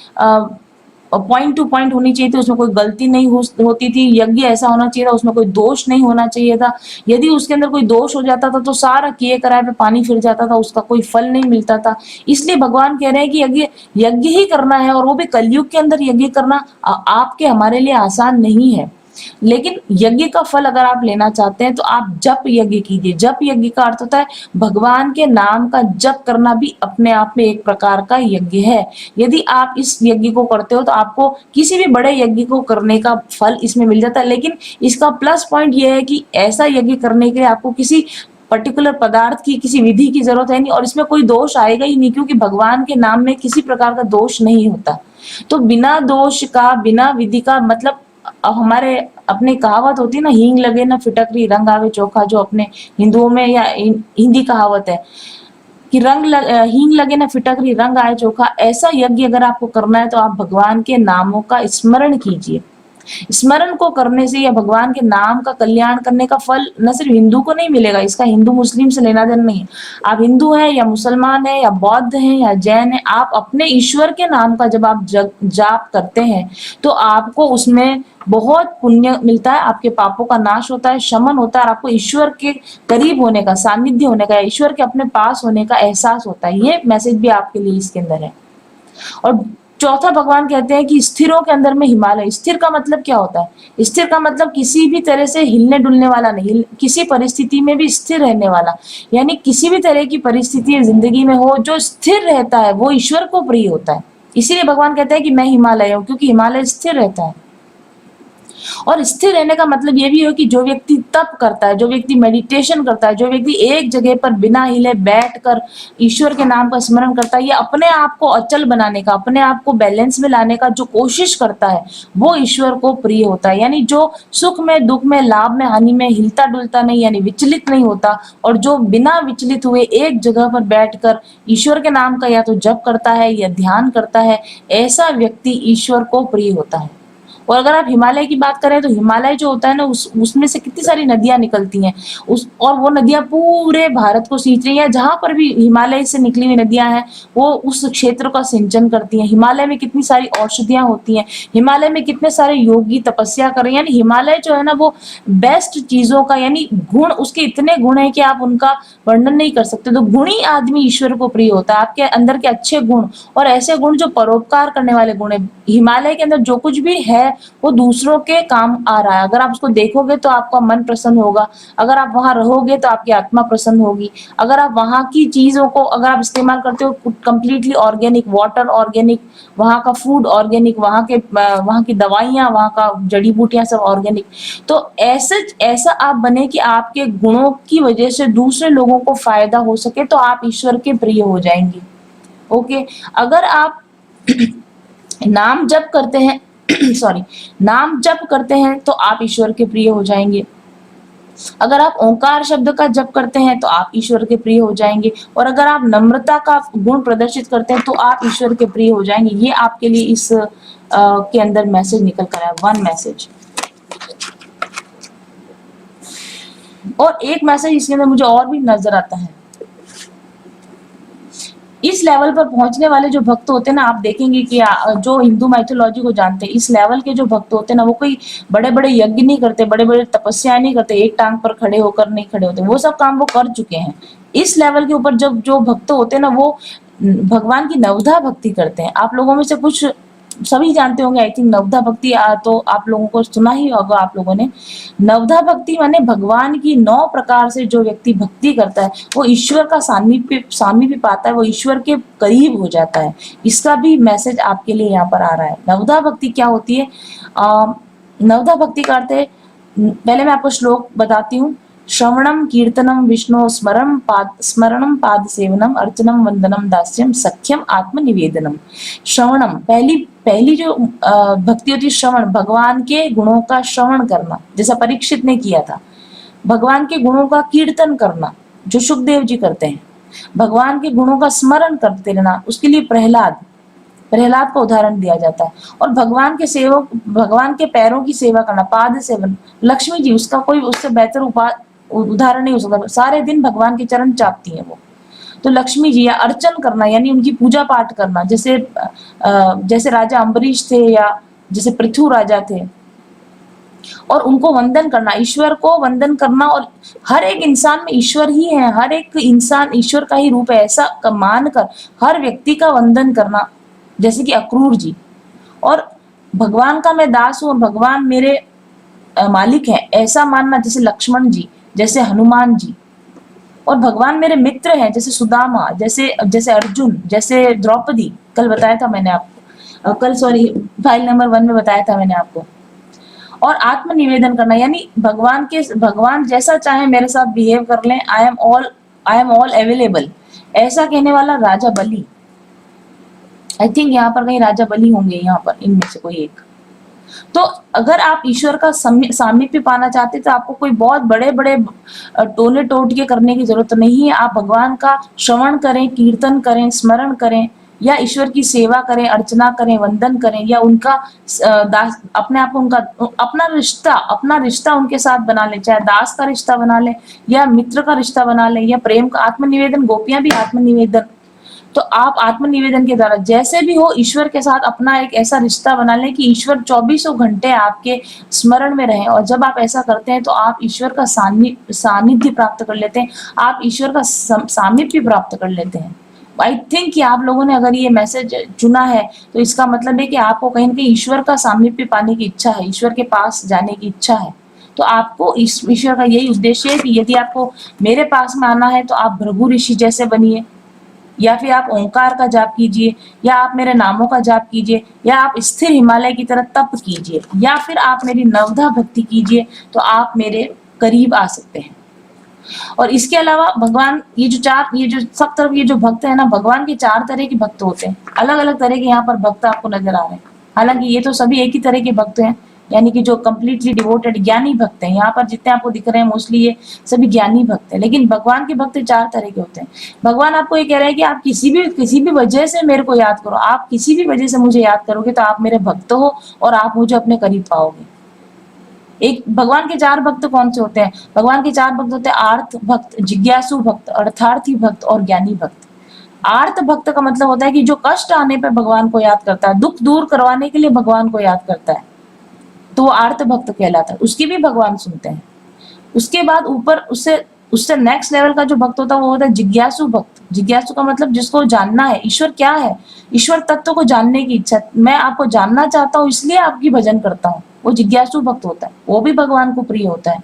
पॉइंट टू पॉइंट होनी चाहिए थी, उसमें कोई गलती नहीं होती थी। यज्ञ ऐसा होना चाहिए था, उसमें कोई दोष नहीं होना चाहिए था। यदि उसके अंदर कोई दोष हो जाता था, तो सारा किए कराए पे पानी फिर जाता था, उसका कोई फल नहीं मिलता था। इसलिए भगवान कह रहे हैं कि यज्ञ यज्ञ ही करना है, और वो भी कलयुग के अंदर यज्ञ करना आपके हमारे लिए आसान नहीं है। लेकिन यज्ञ का फल अगर आप लेना चाहते हैं, तो आप जप यज्ञ कीजिए। जप यज्ञ का अर्थ होता है भगवान के नाम का जप करना, भी अपने आप में एक प्रकार का यज्ञ है। यदि आप इस यज्ञ को करते हो, तो आपको किसी भी बड़े यज्ञ को करने का फल इसमें मिल जाता है। लेकिन इसका प्लस पॉइंट यह है कि ऐसा यज्ञ करने के लिए आपको किसी पर्टिकुलर पदार्थ की, किसी विधि की जरूरत है नहीं, और इसमें कोई दोष आएगा ही नहीं, क्योंकि भगवान के नाम में किसी प्रकार का दोष नहीं होता। तो बिना दोष का, बिना विधि का, मतलब हमारे अपने कहावत होती है ना, हींग लगे ना फिटकरी रंग आवे चोखा, जो अपने हिंदुओं में या हिंदी कहावत है कि हींग लगे ना फिटकरी रंग आए चोखा। ऐसा यज्ञ अगर आपको करना है तो आप भगवान के नामों का स्मरण कीजिए। स्मरण को करने से या भगवान के नाम का कल्याण करने का फल न सिर्फ हिंदू को नहीं मिलेगा, इसका हिंदू मुस्लिम से लेना देना नहीं है। आप हिंदू हैं या मुसलमान हैं या बौद्ध हैं या जैन हैं, आप अपने ईश्वर के नाम का जब आप जाप करते हैं तो आपको उसमें बहुत पुण्य मिलता है, आपके पापों का नाश होता है, शमन होता है, और आपको ईश्वर के करीब होने का, सानिध्य होने का, ईश्वर के अपने पास होने का एहसास होता है। ये मैसेज भी आपके लिए इसके अंदर है। और चौथा, भगवान कहते हैं कि स्थिरों के अंदर में हिमालय। स्थिर का मतलब क्या होता है? स्थिर का मतलब किसी भी तरह से हिलने डुलने वाला नहीं, किसी परिस्थिति में भी स्थिर रहने वाला। यानी किसी भी तरह की परिस्थिति जिंदगी में हो, जो स्थिर रहता है वो ईश्वर को प्रिय होता है। इसीलिए भगवान कहते हैं कि मैं हिमालय हूँ, क्योंकि हिमालय स्थिर रहता है। और स्थिर रहने का मतलब ये भी है कि जो व्यक्ति तप करता है, जो व्यक्ति मेडिटेशन करता है, जो व्यक्ति एक जगह पर बिना हिले बैठकर ईश्वर के नाम का स्मरण करता है, ये अपने आप को अचल बनाने का, अपने आप को बैलेंस में लाने का जो कोशिश करता है, वो ईश्वर को प्रिय होता है। यानी जो सुख में, दुख में, लाभ में, हानि में हिलता डुलता नहीं, यानी विचलित नहीं होता, और जो बिना विचलित हुए एक जगह पर बैठकर ईश्वर के नाम का या तो जप करता है या ध्यान करता है, ऐसा व्यक्ति ईश्वर को प्रिय होता है। और अगर आप हिमालय की बात करें तो हिमालय जो होता है ना, उसमें से कितनी सारी नदियां निकलती हैं, और वो नदियां पूरे भारत को सींच रही हैं। जहां पर भी हिमालय से निकली हुई नदियां हैं, वो उस क्षेत्र का सिंचन करती हैं। हिमालय में कितनी सारी औषधियां होती हैं, हिमालय में कितने सारे योगी तपस्या कर रहे हैं। यानी हिमालय जो है ना, वो बेस्ट चीजों का, यानी गुण उसके इतने गुण है कि आप उनका वर्णन नहीं कर सकते। तो गुणी आदमी ईश्वर को प्रिय होता है। आपके अंदर के अच्छे गुण, और ऐसे गुण जो परोपकार करने वाले गुण है। हिमालय के अंदर जो कुछ भी है वो दूसरों के काम आ रहा है। अगर आप उसको देखोगे तो आपका मन प्रसन्न होगा, अगर आप वहां रहोगे तो आपकी आत्मा प्रसन्न होगी। अगर आप वहां की चीजों को अगर आप इस्तेमाल करते हो, कंप्लीटली ऑर्गेनिक वाटर, ऑर्गेनिक वहां का फूड, ऑर्गेनिक वहां की दवाइयां, वहां का जड़ी बूटियां सब ऑर्गेनिक, तो ऐसा आप बने कि आपके गुणों की वजह से दूसरे लोगों को फायदा हो सके, तो आप ईश्वर के प्रिय हो जाएंगे। ओके, अगर आप नाम जप करते हैं सॉरी, नाम जप करते हैं तो आप ईश्वर के प्रिय हो जाएंगे। अगर आप ओंकार शब्द का जप करते हैं तो आप ईश्वर के प्रिय हो जाएंगे। और अगर आप नम्रता का गुण प्रदर्शित करते हैं तो आप ईश्वर के प्रिय हो जाएंगे। ये आपके लिए इस के अंदर मैसेज निकल कर आया, वन मैसेज। और एक मैसेज इसके अंदर मुझे और भी नजर आता है। इस लेवल पर पहुंचने वाले जो भक्त होते हैं ना, आप देखेंगे कि जो हिंदू माइथोलॉजी को जानते हैं, इस लेवल के जो भक्त होते हैं ना, वो कोई बड़े बड़े यज्ञ नहीं करते, बड़े बड़े तपस्याएं नहीं करते, एक टांग पर खड़े होकर नहीं खड़े होते, वो सब काम वो कर चुके हैं। इस लेवल के ऊपर जब जो भक्त होते हैं ना, वो भगवान की नवधा भक्ति करते हैं। आप लोगों में से कुछ सभी जानते होंगे, आई थिंक, नवधा भक्ति तो आप लोगों को सुना ही होगा आप लोगों ने। नवधा भक्ति माने भगवान की 9 प्रकार से जो व्यक्ति भक्ति करता है, वो ईश्वर का सामीप्य पाता है, वो ईश्वर के करीब हो जाता है। इसका भी मैसेज आपके लिए यहाँ पर आ रहा है। नवधा भक्ति क्या होती है? नवधा भक्ति का अर्थ है, पहले मैं आपको श्लोक बताती हूँ। श्रवणम कीर्तनम विष्णु स्मरणम पाद सेवनम अर्चनम वंदनम दास्यम सख्यम आत्मनिवेदनम। श्रवणम, पहली जो भक्ति होती है, श्रवण, भगवान के गुणों का श्रवण करना, जैसा परीक्षित ने किया था। भगवान के गुणों का कीर्तन करना, जो सुखदेव जी करते हैं। भगवान के गुणों का स्मरण करते रहना, उसके लिए प्रहलाद का उदाहरण दिया जाता है। और भगवान के सेवक, भगवान के पैरों की सेवा करना, पाद सेवन। लक्ष्मी जी, उसका कोई उससे बेहतर उदाहरण नहीं हो सकता। सारे दिन भगवान के चरण चापती हैं वो, तो लक्ष्मी जी। या अर्चन करना, यानी उनकी पूजा पाठ करना, जैसे राजा अम्बरीश थे या जैसे पृथु राजा थे, और उनको वंदन करना, ईश्वर को वंदन करना। और हर एक इंसान में ईश्वर ही है, हर एक इंसान ईश्वर का ही रूप है, ऐसा मानकर हर व्यक्ति का वंदन करना, जैसे कि अक्रूर जी। और भगवान का मैं दास हूं और भगवान मेरे मालिक है, ऐसा मानना, जैसे लक्ष्मण जी, जैसे हनुमान जी। और भगवान मेरे मित्र हैं, जैसे सुदामा, जैसे अर्जुन, जैसे द्रौपदी। कल बताया था मैंने आपको, फाइल नंबर 1 में बताया था मैंने आपको। और आत्मनिवेदन करना, यानी भगवान जैसा चाहे मेरे साथ बिहेव कर लें, आई एम ऑल अवेलेबल, ऐसा कहने वाला राजा बलि। आई थिंक यहाँ पर कहीं राजा बलि होंगे, यहाँ पर इनमें से कोई एक। तो अगर आप ईश्वर का सामीप्य पाना चाहते हैं तो आपको कोई बहुत बड़े-बड़े टोले टोटके करने की जरूरत नहीं है। आप भगवान का श्रवण करें, कीर्तन करें, स्मरण करें या ईश्वर की सेवा करें, अर्चना करें, वंदन करें या उनका दास अपने आप को उनका अपना रिश्ता उनके साथ बना लें, चाहे दास का रिश्ता बना लें या मित्र का रिश्ता बना लें या प्रेम का आत्मनिवेदन, गोपियां भी आत्मनिवेदन। तो आप आत्मनिवेदन के द्वारा जैसे भी हो ईश्वर के साथ अपना एक ऐसा रिश्ता बना लें कि ईश्वर चौबीसों घंटे आपके स्मरण में रहें। और जब आप ऐसा करते हैं तो आप ईश्वर का सानिध्य प्राप्त कर लेते हैं, आप ईश्वर का सामीप्य प्राप्त कर लेते हैं। आई थिंक कि आप लोगों ने अगर ये मैसेज चुना है तो इसका मतलब है कि आपको कहीं ना कहीं ईश्वर का सामीप्य पाने की इच्छा है, ईश्वर के पास जाने की इच्छा है। तो आपको ईश्वर का यही उद्देश्य है कि यदि आपको मेरे पास में आना है तो आप भृगु ऋषि जैसे बनिए, या फिर आप ओंकार का जाप कीजिए, या आप मेरे नामों का जाप कीजिए, या आप स्थिर हिमालय की तरह तप कीजिए, या फिर आप मेरी नवधा भक्ति कीजिए, तो आप मेरे करीब आ सकते हैं। और इसके अलावा भगवान ये जो सब तरफ ये जो भक्त है ना, भगवान के 4 तरह के भक्त होते हैं, अलग अलग तरह के यहाँ पर भक्त आपको नजर आ रहे हैं। हालांकि ये तो सभी एक ही तरह के भक्त हैं, यानी कि जो कंप्लीटली डिवोटेड ज्ञानी भक्त हैं। यहाँ पर जितने आपको दिख रहे हैं मोस्टली ये सभी ज्ञानी भक्त हैं, लेकिन भगवान के भक्त 4 तरह के होते हैं। भगवान आपको ये कह रहे हैं कि आप किसी भी वजह से मेरे को याद करो, आप किसी भी वजह से मुझे याद करोगे तो आप मेरे भक्त हो और आप मुझे अपने करीब पाओगे। एक भगवान के 4 भक्त कौन से होते हैं? भगवान के 4 भक्त होते हैं आर्त भक्त, जिज्ञासु भक्त, अर्थार्थी भक्त और ज्ञानी भक्त। आर्त भक्त का मतलब होता है कि जो कष्ट आने पर भगवान को याद करता है, दुख दूर करवाने के लिए भगवान को याद करता है, तो वो आर्त भक्त कहलाता है, उसकी भी भगवान सुनते हैं। उसके बाद ऊपर उससे उससे नेक्स्ट लेवल का जो भक्त होता है वो होता है जिज्ञासु भक्त। जिज्ञासु का मतलब जिसको जानना है ईश्वर क्या है, ईश्वर तत्व को जानने की इच्छा, मैं आपको जानना चाहता हूँ इसलिए आपकी भजन करता हूँ, वो जिज्ञासु भक्त होता है, वो भी भगवान को प्रिय होता है।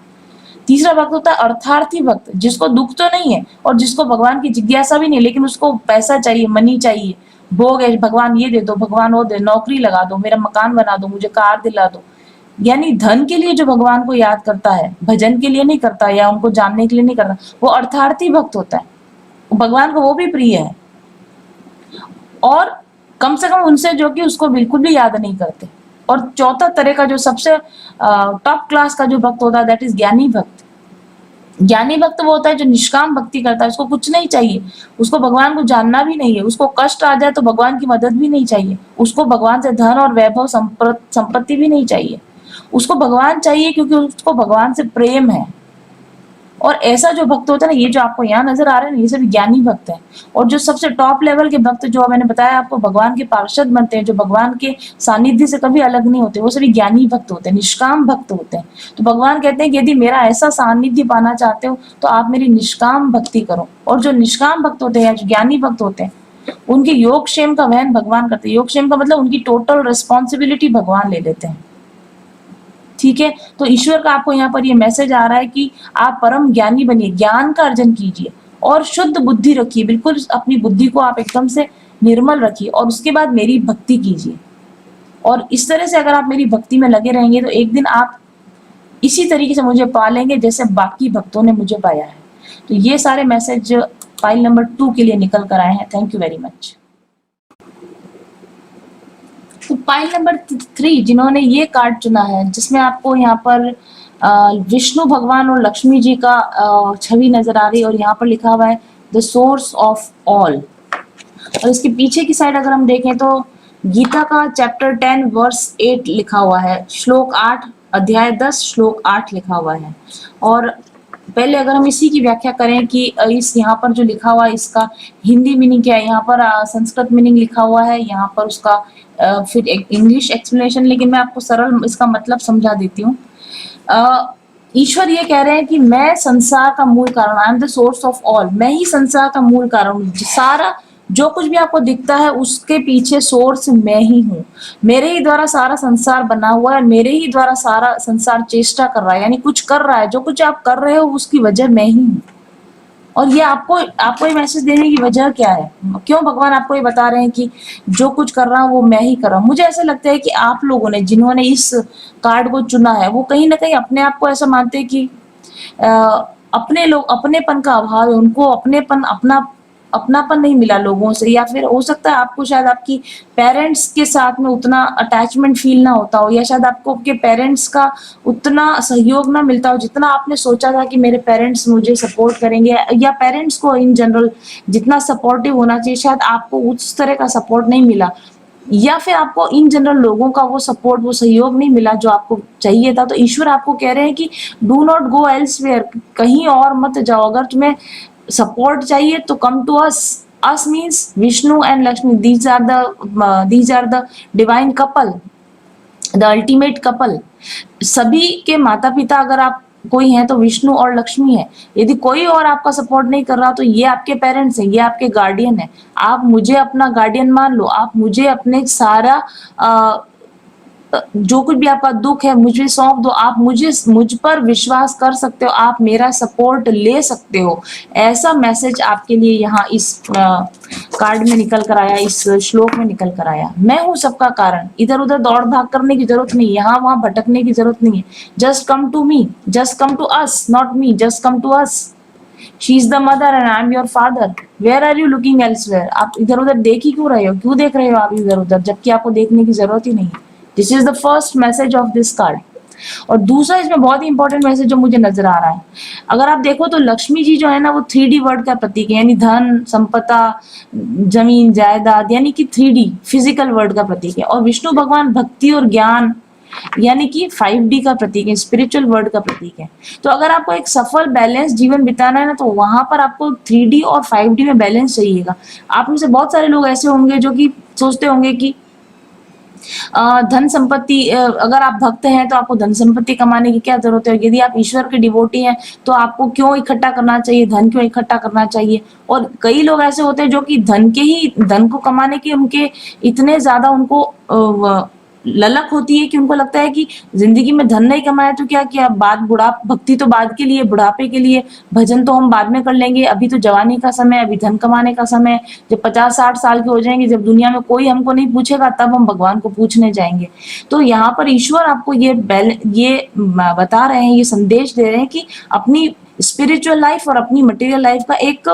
तीसरा भक्त होता है अर्थार्थी भक्त, जिसको दुख तो नहीं है और जिसको भगवान की जिज्ञासा भी नहीं, लेकिन उसको पैसा चाहिए, मनी चाहिए, भोग है, भगवान ये दे दो, भगवान वो दे, नौकरी लगा दो, मेरा मकान बना दो, मुझे कार दिला दो। यानी धन के लिए जो भगवान को याद करता है, भजन के लिए नहीं करता या उनको जानने के लिए नहीं करता, वो अर्थार्थी भक्त होता है। भगवान को वो भी प्रिय है, और कम से कम उनसे जो कि उसको बिल्कुल भी याद नहीं करते। और चौथा तरह का जो सबसे टॉप क्लास का जो भक्त होता है दैट इज ज्ञानी भक्त। ज्ञानी भक्त वो होता है जो निष्काम भक्ति करता है, उसको कुछ नहीं चाहिए, उसको भगवान को जानना भी नहीं है, उसको कष्ट आ जाए तो भगवान की मदद भी नहीं चाहिए, उसको भगवान से धन और वैभव संपत्ति भी नहीं चाहिए, उसको भगवान चाहिए क्योंकि उसको भगवान से प्रेम है। और ऐसा जो भक्त होता है ना, ये जो आपको यहाँ नजर आ रहे हैं ना, ये सभी ज्ञानी भक्त हैं। और जो सबसे टॉप लेवल के भक्त जो मैंने बताया आपको भगवान के पार्षद बनते हैं, जो भगवान के सानिध्य से कभी अलग नहीं होते, वो सभी ज्ञानी भक्त होते हैं, निष्काम भक्त होते हैं। तो भगवान कहते हैं कि यदि मेरा ऐसा सानिध्य पाना चाहते हो तो आप मेरी निष्काम भक्ति करो। और जो निष्काम भक्त होते हैं, जो ज्ञानी भक्त होते हैं, उनके योगक्षेम का वहन भगवान करते हैं। योगक्षेम का मतलब उनकी टोटल रिस्पॉन्सिबिलिटी भगवान ले लेते हैं। ठीक है, तो ईश्वर का आपको यहाँ पर ये मैसेज आ रहा है कि आप परम ज्ञानी बनिए, ज्ञान का अर्जन कीजिए और शुद्ध बुद्धि रखिए, बिल्कुल अपनी बुद्धि को आप एकदम से निर्मल रखिए और उसके बाद मेरी भक्ति कीजिए। और इस तरह से अगर आप मेरी भक्ति में लगे रहेंगे तो एक दिन आप इसी तरीके से मुझे पा लेंगे जैसे बाकी भक्तों ने मुझे पाया है। तो ये सारे मैसेज फाइल नंबर 2 के लिए निकल कर आए हैं। Thank you very much. तो पाइल नंबर 3 जिन्होंने ये कार्ड चुना है, जिसमें आपको यहाँ पर विष्णु भगवान और लक्ष्मी जी का छवि नजर आ रही है और यहाँ पर लिखा हुआ है द सोर्स ऑफ ऑल। और इसके पीछे की साइड अगर हम देखें तो गीता का चैप्टर 10 वर्स 8 लिखा हुआ है, श्लोक 8 अध्याय 10 श्लोक 8 लिखा हुआ है। और पहले अगर हम इसी की व्याख्या करें कि इस यहाँ पर जो लिखा हुआ है इसका हिंदी मीनिंग क्या है, यहाँ पर संस्कृत मीनिंग लिखा हुआ है, यहाँ पर उसका फिर एक इंग्लिश एक्सप्लेनेशन, लेकिन मैं आपको सरल इसका मतलब समझा देती हूँ। ईश्वर ये कह रहे हैं कि मैं संसार का मूल कारण, I am the source of all, मैं ही संसार का मूल कारण हूँ। सारा जो कुछ भी आपको दिखता है उसके पीछे सोर्स मैं ही हूँ, मेरे ही द्वारा सारा संसार बना हुआ है, मेरे ही द्वारा सारा संसार चेष्टा कर रहा है, यानी कुछ कर रहा है, जो कुछ आप कर रहे हो उसकी वजह मैं ही हूँ। और ये आपको ये मैसेज देने की वजह क्या है, क्यों भगवान आपको ये बता रहे हैं कि जो कुछ कर रहा हूँ वो मैं ही कर रहा हूँ। मुझे ऐसा लगता है कि आप लोगों ने जिन्होंने इस कार्ड को चुना है वो कहीं ना कहीं अपने आप को ऐसा मानते हैं कि अपनेपन का अभाव है, उनको अपनेपन अपना अपनापन नहीं मिला लोगों से, या फिर हो सकता है आपको शायद आपकी पेरेंट्स के साथ में उतना अटैचमेंट फील ना होता हो, या शायद आपको आपके पेरेंट्स का उतना सहयोग ना मिलता हो जितना आपने सोचा था कि मेरे पेरेंट्स मुझे सपोर्ट करेंगे, या पेरेंट्स को इन जनरल जितना सपोर्टिव होना चाहिए शायद आपको उस तरह का सपोर्ट नहीं मिला, या फिर आपको इन जनरल लोगों का वो सपोर्ट, वो सहयोग नहीं मिला जो आपको चाहिए था। तो ईश्वर आपको कह रहे हैं कि डू नॉट गो एल्सवेयर, कहीं और मत जाओ। अगर तुम्हें सपोर्ट चाहिए तो come to us. Us means Vishnu and Lakshmi, these are the divine couple, the ultimate couple. सभी के माता पिता अगर आप कोई हैं तो विष्णु और लक्ष्मी है। यदि कोई और आपका सपोर्ट नहीं कर रहा तो ये आपके पेरेंट्स हैं, ये आपके गार्डियन है। आप मुझे अपना गार्डियन मान लो, आप मुझे अपने सारा जो कुछ भी आपका दुख है मुझे सौंप दो, आप मुझ पर विश्वास कर सकते हो, आप मेरा सपोर्ट ले सकते हो। ऐसा मैसेज आपके लिए यहाँ इस कार्ड में निकल कर आया, इस श्लोक में निकल कर आया। मैं हूं सबका कारण, इधर उधर दौड़ भाग करने की जरूरत नहीं, यहाँ वहां भटकने की जरूरत नहीं है। Just come to me, just come to us, not me, just come to us. She is the mother and I am your father, where are you looking elsewhere. आप इधर उधर देख ही क्यों रहे हो, क्यों देख रहे हो आप इधर उधर, जबकि आपको देखने की जरूरत ही नहीं है। This is the first message of this card. और दूसरा इसमें बहुत ही इंपॉर्टेंट मैसेज जो मुझे नजर आ रहा है, अगर आप देखो तो लक्ष्मी जी जो है ना वो 3D वर्ड का प्रतीक है, यानी धन, संपदा, जमीन जायदाद, यानी कि 3D फिजिकल वर्ड का प्रतीक है। और विष्णु भगवान भक्ति और ज्ञान यानी कि 5D का प्रतीक है, स्पिरिचुअल वर्ड का प्रतीक है। तो अगर आपको एक सफल बैलेंस जीवन बिताना है ना तो वहां पर आपको 3D और 5D में बैलेंस चाहिएगा। आप में से बहुत सारे लोग ऐसे होंगे जो कि सोचते होंगे कि धन संपत्ति, अगर आप भक्त हैं तो आपको धन संपत्ति कमाने की क्या जरूरत है, यदि आप ईश्वर के डिवोटी हैं तो आपको क्यों इकट्ठा करना चाहिए, धन क्यों इकट्ठा करना चाहिए। और कई लोग ऐसे होते हैं जो कि धन को कमाने के उनके इतने ज्यादा उनको ललक होती है कि उनको लगता है कि जिंदगी में धन नहीं कमाया तो क्या किया, बाद भक्ति तो बाद के लिए, बुढ़ापे के लिए, भजन तो हम बाद में कर लेंगे, अभी तो जवानी का समय, अभी धन कमाने का समय। जब 50-60 साल के हो जाएंगे, जब दुनिया में कोई हमको नहीं पूछेगा, तब हम भगवान को पूछने जाएंगे। तो यहाँ पर ईश्वर आपको ये बता रहे हैं, ये संदेश दे रहे हैं कि अपनी स्पिरिचुअल लाइफ और अपनी मटेरियल लाइफ का एक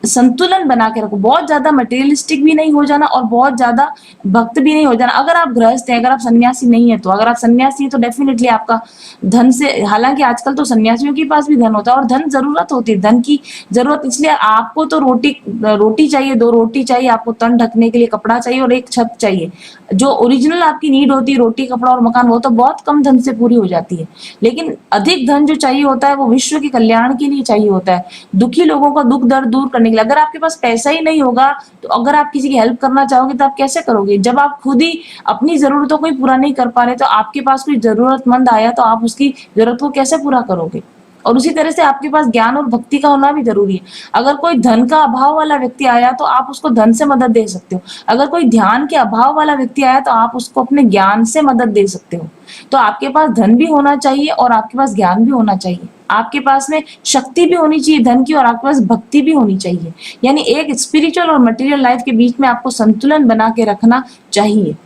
संतुलन बना के रखो। बहुत ज्यादा मटेरियलिस्टिक भी नहीं हो जाना और बहुत ज्यादा भक्त भी नहीं हो जाना। अगर आप गृहस्थ हैं, अगर आप सन्यासी नहीं है तो, अगर आप सन्यासी हैं तो डेफिनेटली आपका धन से, हालांकि आजकल तो सन्यासियों के पास भी धन होता है और धन जरूरत होती है, धन की जरूरत इसलिए आपको तो रोटी चाहिए, 2 रोटी चाहिए, आपको तन ढकने के लिए कपड़ा चाहिए और एक छत चाहिए। जो ओरिजिनल आपकी नीड होती है, रोटी, कपड़ा और मकान, वो तो बहुत कम धन से पूरी हो जाती है। लेकिन अधिक धन जो चाहिए होता है वो विश्व के कल्याण के लिए चाहिए होता है, दुखी लोगों का दुख दर्द दूर करने के लिए। अगर आपके पास पैसा ही नहीं होगा तो अगर आप किसी की हेल्प करना चाहोगे तो आप कैसे करोगे। जब आप खुद ही अपनी जरूरतों को ही पूरा नहीं कर पा रहे तो आपके पास कोई जरूरतमंद आया तो आप उसकी जरूरत को कैसे पूरा करोगे। और उसी तरह से आपके पास ज्ञान और भक्ति का होना भी जरूरी है। अगर कोई धन का अभाव वाला व्यक्ति आया तो आप उसको धन से मदद दे सकते हो, अगर कोई ध्यान के अभाव वाला व्यक्ति आया तो आप उसको अपने ज्ञान से मदद दे सकते हो। तो आपके पास धन भी होना चाहिए और आपके पास ज्ञान भी होना चाहिए, आपके पास में शक्ति भी होनी चाहिए धन की और आपके पास भक्ति भी होनी चाहिए। यानी एक स्पिरिचुअल और मटेरियल लाइफ के बीच में आपको संतुलन बना के रखना चाहिए।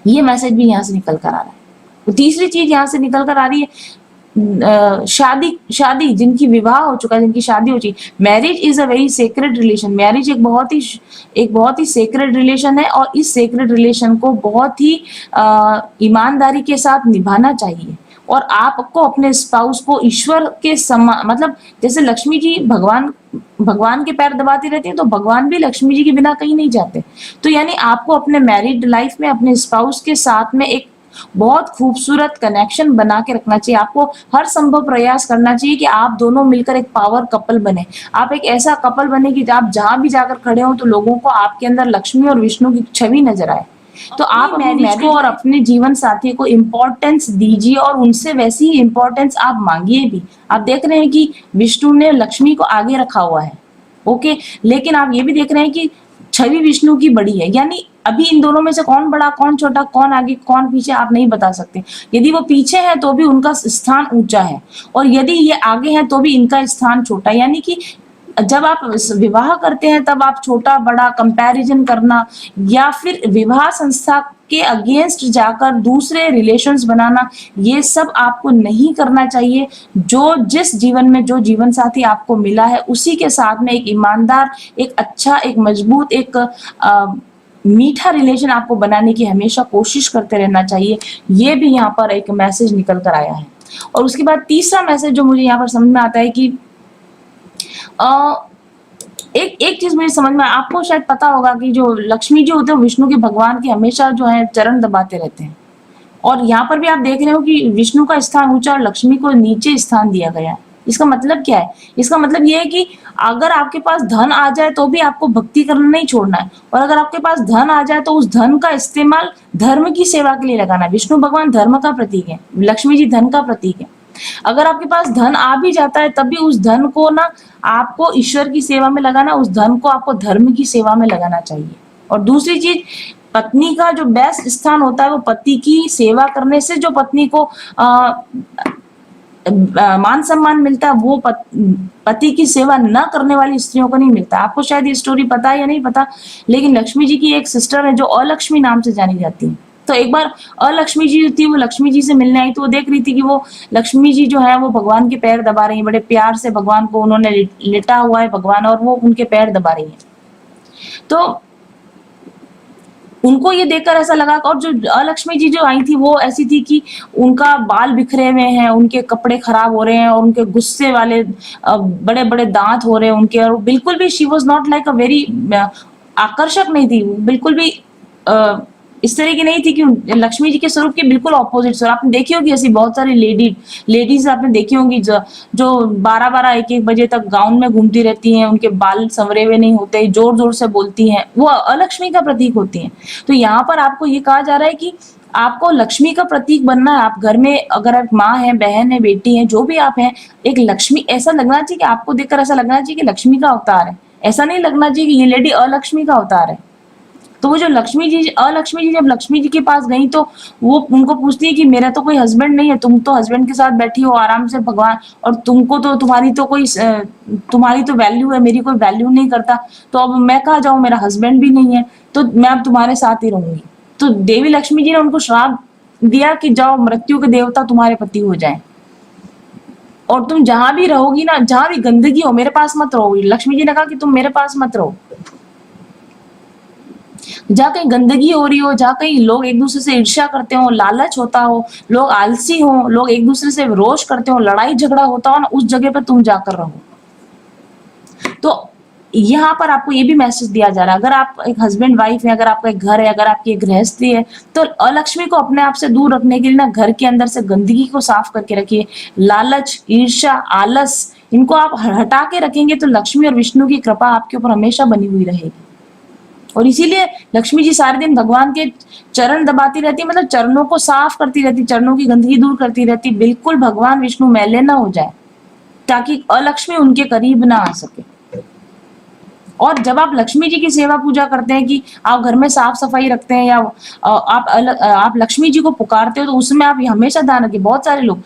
ये मैसेज भी यहाँ से निकल कर आ रहा है। तो तीसरी चीज यहाँ से निकल कर आ रही है, शादी जिनकी विवाह हो चुका है, जिनकी शादी हो चुकी, marriage is a very sacred relation. Marriage एक बहुत ही सेक्रेड रिलेशन है और इस सेक्रेड रिलेशन को बहुत ही ईमानदारी के साथ निभाना चाहिए। और आपको अपने स्पाउस को ईश्वर के समान, मतलब जैसे लक्ष्मी जी भगवान के पैर दबाती रहती है तो भगवान भी लक्ष्मी जी के बिना कहीं नहीं जाते। तो यानी आपको अपने मैरिड लाइफ में अपने स्पाउस के साथ में एक बहुत खूबसूरत कनेक्शन बना के रखना चाहिए। आपको हर संभव प्रयास करना चाहिए कि आप दोनों मिलकर एक पावर कपल बने। आप एक ऐसा कपल बने कि आप जहां भी जाकर खड़े हो तो लोगों को आपके अंदर लक्ष्मी और विष्णु की छवि नजर आए। तो आप मैरिज को और अपने जीवन साथी को इम्पोर्टेंस दीजिए और उनसे वैसी ही इम्पोर्टेंस आप मांगिए भी। आप देख रहे हैं कि विष्णु ने लक्ष्मी को आगे रखा हुआ है, ओके, लेकिन आप ये भी देख रहे हैं कि छवि विष्णु की बड़ी है। यानी अभी इन दोनों में से कौन बड़ा, कौन छोटा, कौन आगे, कौन पीछे, आप नहीं बता सकते। यदि वो पीछे है तो भी उनका स्थान ऊंचा है और यदि ये आगे है तो भी इनका स्थान छोटा। यानी कि जब आप विवाह करते हैं तब आप छोटा बड़ा कंपैरिजन करना या फिर विवाह संस्था आपके अगेंस्ट जाकर दूसरे रिलेशंस बनाना, ये सब आपको नहीं करना चाहिए। जो जिस जीवन में जो जीवन साथी आपको मिला है, उसी के साथ में एक ईमानदार, एक अच्छा, एक मजबूत, एक मीठा रिलेशन आपको बनाने की हमेशा कोशिश करते रहना चाहिए। ये भी यहाँ पर एक मैसेज निकल कर आया है। और उसके बाद तीसरा मैसेज जो मुझे यहाँ पर समझ में आता है कि अ, एक चीज मुझे समझ में, आपको शायद पता होगा कि जो लक्ष्मी जी होते हैं, विष्णु के भगवान के हमेशा जो है चरण दबाते रहते हैं। और यहाँ पर भी आप देख रहे हो कि विष्णु का स्थान ऊंचा और लक्ष्मी को नीचे स्थान दिया गया है। इसका मतलब क्या है? इसका मतलब ये है कि अगर आपके पास धन आ जाए तो भी आपको भक्ति करना नहीं छोड़ना है, और अगर आपके पास धन आ जाए तो उस धन का इस्तेमाल धर्म की सेवा के लिए लगाना है। विष्णु भगवान धर्म का प्रतीक है, लक्ष्मी जी धन का प्रतीक है। अगर आपके पास धन आ भी जाता है तब भी उस धन को ना आपको ईश्वर की सेवा में लगाना, उस धन को आपको धर्म की सेवा में लगाना चाहिए। और दूसरी चीज, पत्नी का जो बेस्ट स्थान होता है वो पति की सेवा करने से जो पत्नी को मान सम्मान मिलता है, वो पति की सेवा न करने वाली स्त्रियों को नहीं मिलता। आपको शायद ये स्टोरी पता है या नहीं पता, लेकिन लक्ष्मी जी की एक सिस्टर है जो अलक्ष्मी नाम से जानी जाती है। तो एक बार अलक्ष्मी जी थी, वो लक्ष्मी जी से मिलने आई, तो वो देख रही थी कि वो लक्ष्मी जी जो है वो भगवान के पैर दबा रही है, बड़े प्यार से भगवान को उन्होंने लिटा हुआ है भगवान, और वो उनके पैर दबा रही है। तो उनको ये देखकर ऐसा लगा, और जो अलक्ष्मी जी जो आई थी वो ऐसी थी कि उनका बाल बिखरे हुए हैं, उनके कपड़े खराब हो रहे हैं, और उनके गुस्से वाले बड़े बड़े दांत हो रहे हैं उनके, और बिल्कुल भी she was not like a very आकर्षक नहीं थी, बिल्कुल भी इस तरह की नहीं थी कि लक्ष्मी जी के स्वरूप के बिल्कुल ऑपोजिट। और आपने देखी होगी ऐसी बहुत सारी लेडीज आपने देखी होंगी जो 12-12 1-1 बजे तक गाउन में घूमती रहती हैं, उनके बाल संवरे हुए नहीं होते, जोर जोर से बोलती हैं, वो अलक्ष्मी का प्रतीक होती हैं। तो यहाँ पर आपको ये कहा जा रहा है कि आपको लक्ष्मी का प्रतीक बनना है। आप घर में अगर आप माँ है, बहन है, बेटी है, जो भी आप हैं, एक लक्ष्मी ऐसा लगना चाहिए कि आपको देखकर ऐसा लगना चाहिए कि लक्ष्मी का अवतार है। ऐसा नहीं लगना चाहिए कि ये लेडी अलक्ष्मी का अवतार है। तो वो जो अलक्ष्मी जी जब लक्ष्मी जी के पास गई तो वो उनको पूछती है कि मेरा तो कोई हस्बैंड नहीं है, तुम तो हस्बैंड के साथ बैठी हो आराम से भगवान, और तुमको तो तुम्हारी तो वैल्यू है, मेरी कोई वैल्यू नहीं करता, तो अब मैं कहाँ जाऊं, मेरा हस्बैंड भी नहीं है, तो मैं अब तुम्हारे साथ ही रहूंगी। तो देवी लक्ष्मी जी ने उनको श्राप दिया कि जाओ, मृत्यु के देवता तुम्हारे पति हो जाए, और तुम जहां भी रहोगी ना, जहां भी गंदगी हो, मेरे पास मत रहोगी। लक्ष्मी जी ने कहा कि तुम मेरे पास मत रहो, जहाँ कहीं गंदगी हो रही हो, जहाँ कहीं लोग एक दूसरे से ईर्ष्या करते हो, लालच होता हो, लोग आलसी हो, लोग एक दूसरे से रोष करते हो, लड़ाई झगड़ा होता हो ना, उस जगह पर तुम जाकर रहो। तो यहाँ पर आपको ये भी मैसेज दिया जा रहा है, अगर आप एक हस्बैंड वाइफ है, अगर आपका एक घर है, अगर आपकी एक गृहस्थी है, तो अलक्ष्मी को अपने आप से दूर रखने के लिए ना घर के अंदर से गंदगी को साफ करके रखिए। लालच, ईर्ष्या, आलस, इनको आप हटा के रखेंगे तो लक्ष्मी और विष्णु की कृपा आपके ऊपर हमेशा बनी हुई रहेगी। और इसीलिए लक्ष्मी जी सारे दिन भगवान के चरण दबाती रहती, मतलब चरणों को साफ करती रहती, चरणों की गंदगी दूर करती रहती, बिल्कुल भगवान विष्णु मैले ना हो जाए, ताकि अलक्ष्मी उनके करीब ना आ सके। और जब आप लक्ष्मी जी की सेवा पूजा करते हैं कि आप घर में साफ सफाई रखते हैं, या आप लक्ष्मी जी को पुकारते हो, तो उसमें आप हमेशा ध्यान रखिए, बहुत सारे लोग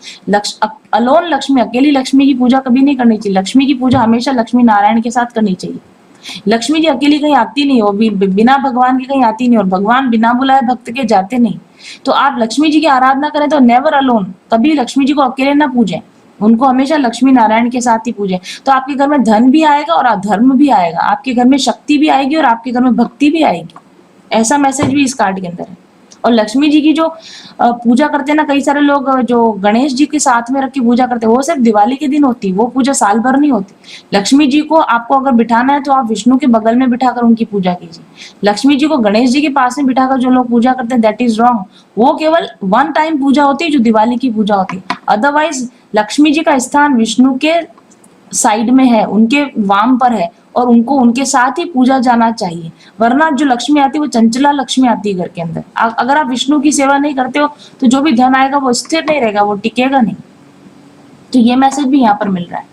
अलोन लक्ष्मी, अकेली लक्ष्मी की पूजा कभी नहीं करनी चाहिए। लक्ष्मी की पूजा हमेशा लक्ष्मी नारायण के साथ करनी चाहिए। लक्ष्मी जी अकेली कहीं आती नहीं, हो बिना भगवान के कहीं आती नहीं, और भगवान बिना बुलाए भक्त के जाते नहीं। तो आप लक्ष्मी जी की आराधना करें तो नेवर अलोन, कभी लक्ष्मी जी को अकेले ना पूजें, उनको हमेशा लक्ष्मी नारायण के साथ ही पूजें। तो आपके घर में धन भी आएगा और धर्म भी आएगा, आपके घर में शक्ति भी आएगी और आपके घर में भक्ति भी आएगी। ऐसा मैसेज भी इस कार्ड के अंदर है। और लक्ष्मी जी की जो पूजा करते हैं ना, कई सारे लोग जो गणेश जी के साथ में रख के पूजा करते हैं, वो सिर्फ दिवाली के दिन होती है, वो पूजा साल भर नहीं होती। लक्ष्मी जी को आपको अगर बिठाना है तो आप विष्णु के बगल में बिठाकर उनकी पूजा कीजिए। लक्ष्मी जी को गणेश जी के पास में बिठाकर जो लोग पूजा करते हैं, दैट इज रॉन्ग। वो केवल वन टाइम पूजा होती है, जो दिवाली की पूजा होती है। अदरवाइज लक्ष्मी जी का स्थान विष्णु के साइड में है, उनके वाम पर है, और उनको उनके साथ ही पूजा जाना चाहिए। वरना जो लक्ष्मी आती है वो चंचला लक्ष्मी आती है घर के अंदर। अगर आप विष्णु की सेवा नहीं करते हो तो जो भी धन आएगा वो स्थिर नहीं रहेगा, वो टिकेगा नहीं। तो ये मैसेज भी यहाँ पर मिल रहा है।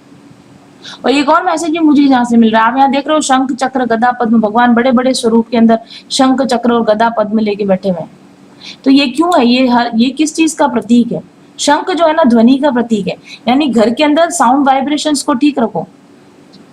और एक और मैसेज भी मुझे यहाँ से मिल रहा है, आप यहाँ देख रहे हो शंख चक्र गदा पद्म, भगवान बड़े बड़े स्वरूप के अंदर शंख चक्र और गदा पद्म लेके बैठे हुए हैं। तो ये क्यों है, ये किस चीज का प्रतीक है? शंख जो है ना, ध्वनि का प्रतीक है, यानी घर के अंदर साउंड वाइब्रेशंस को ठीक रखो,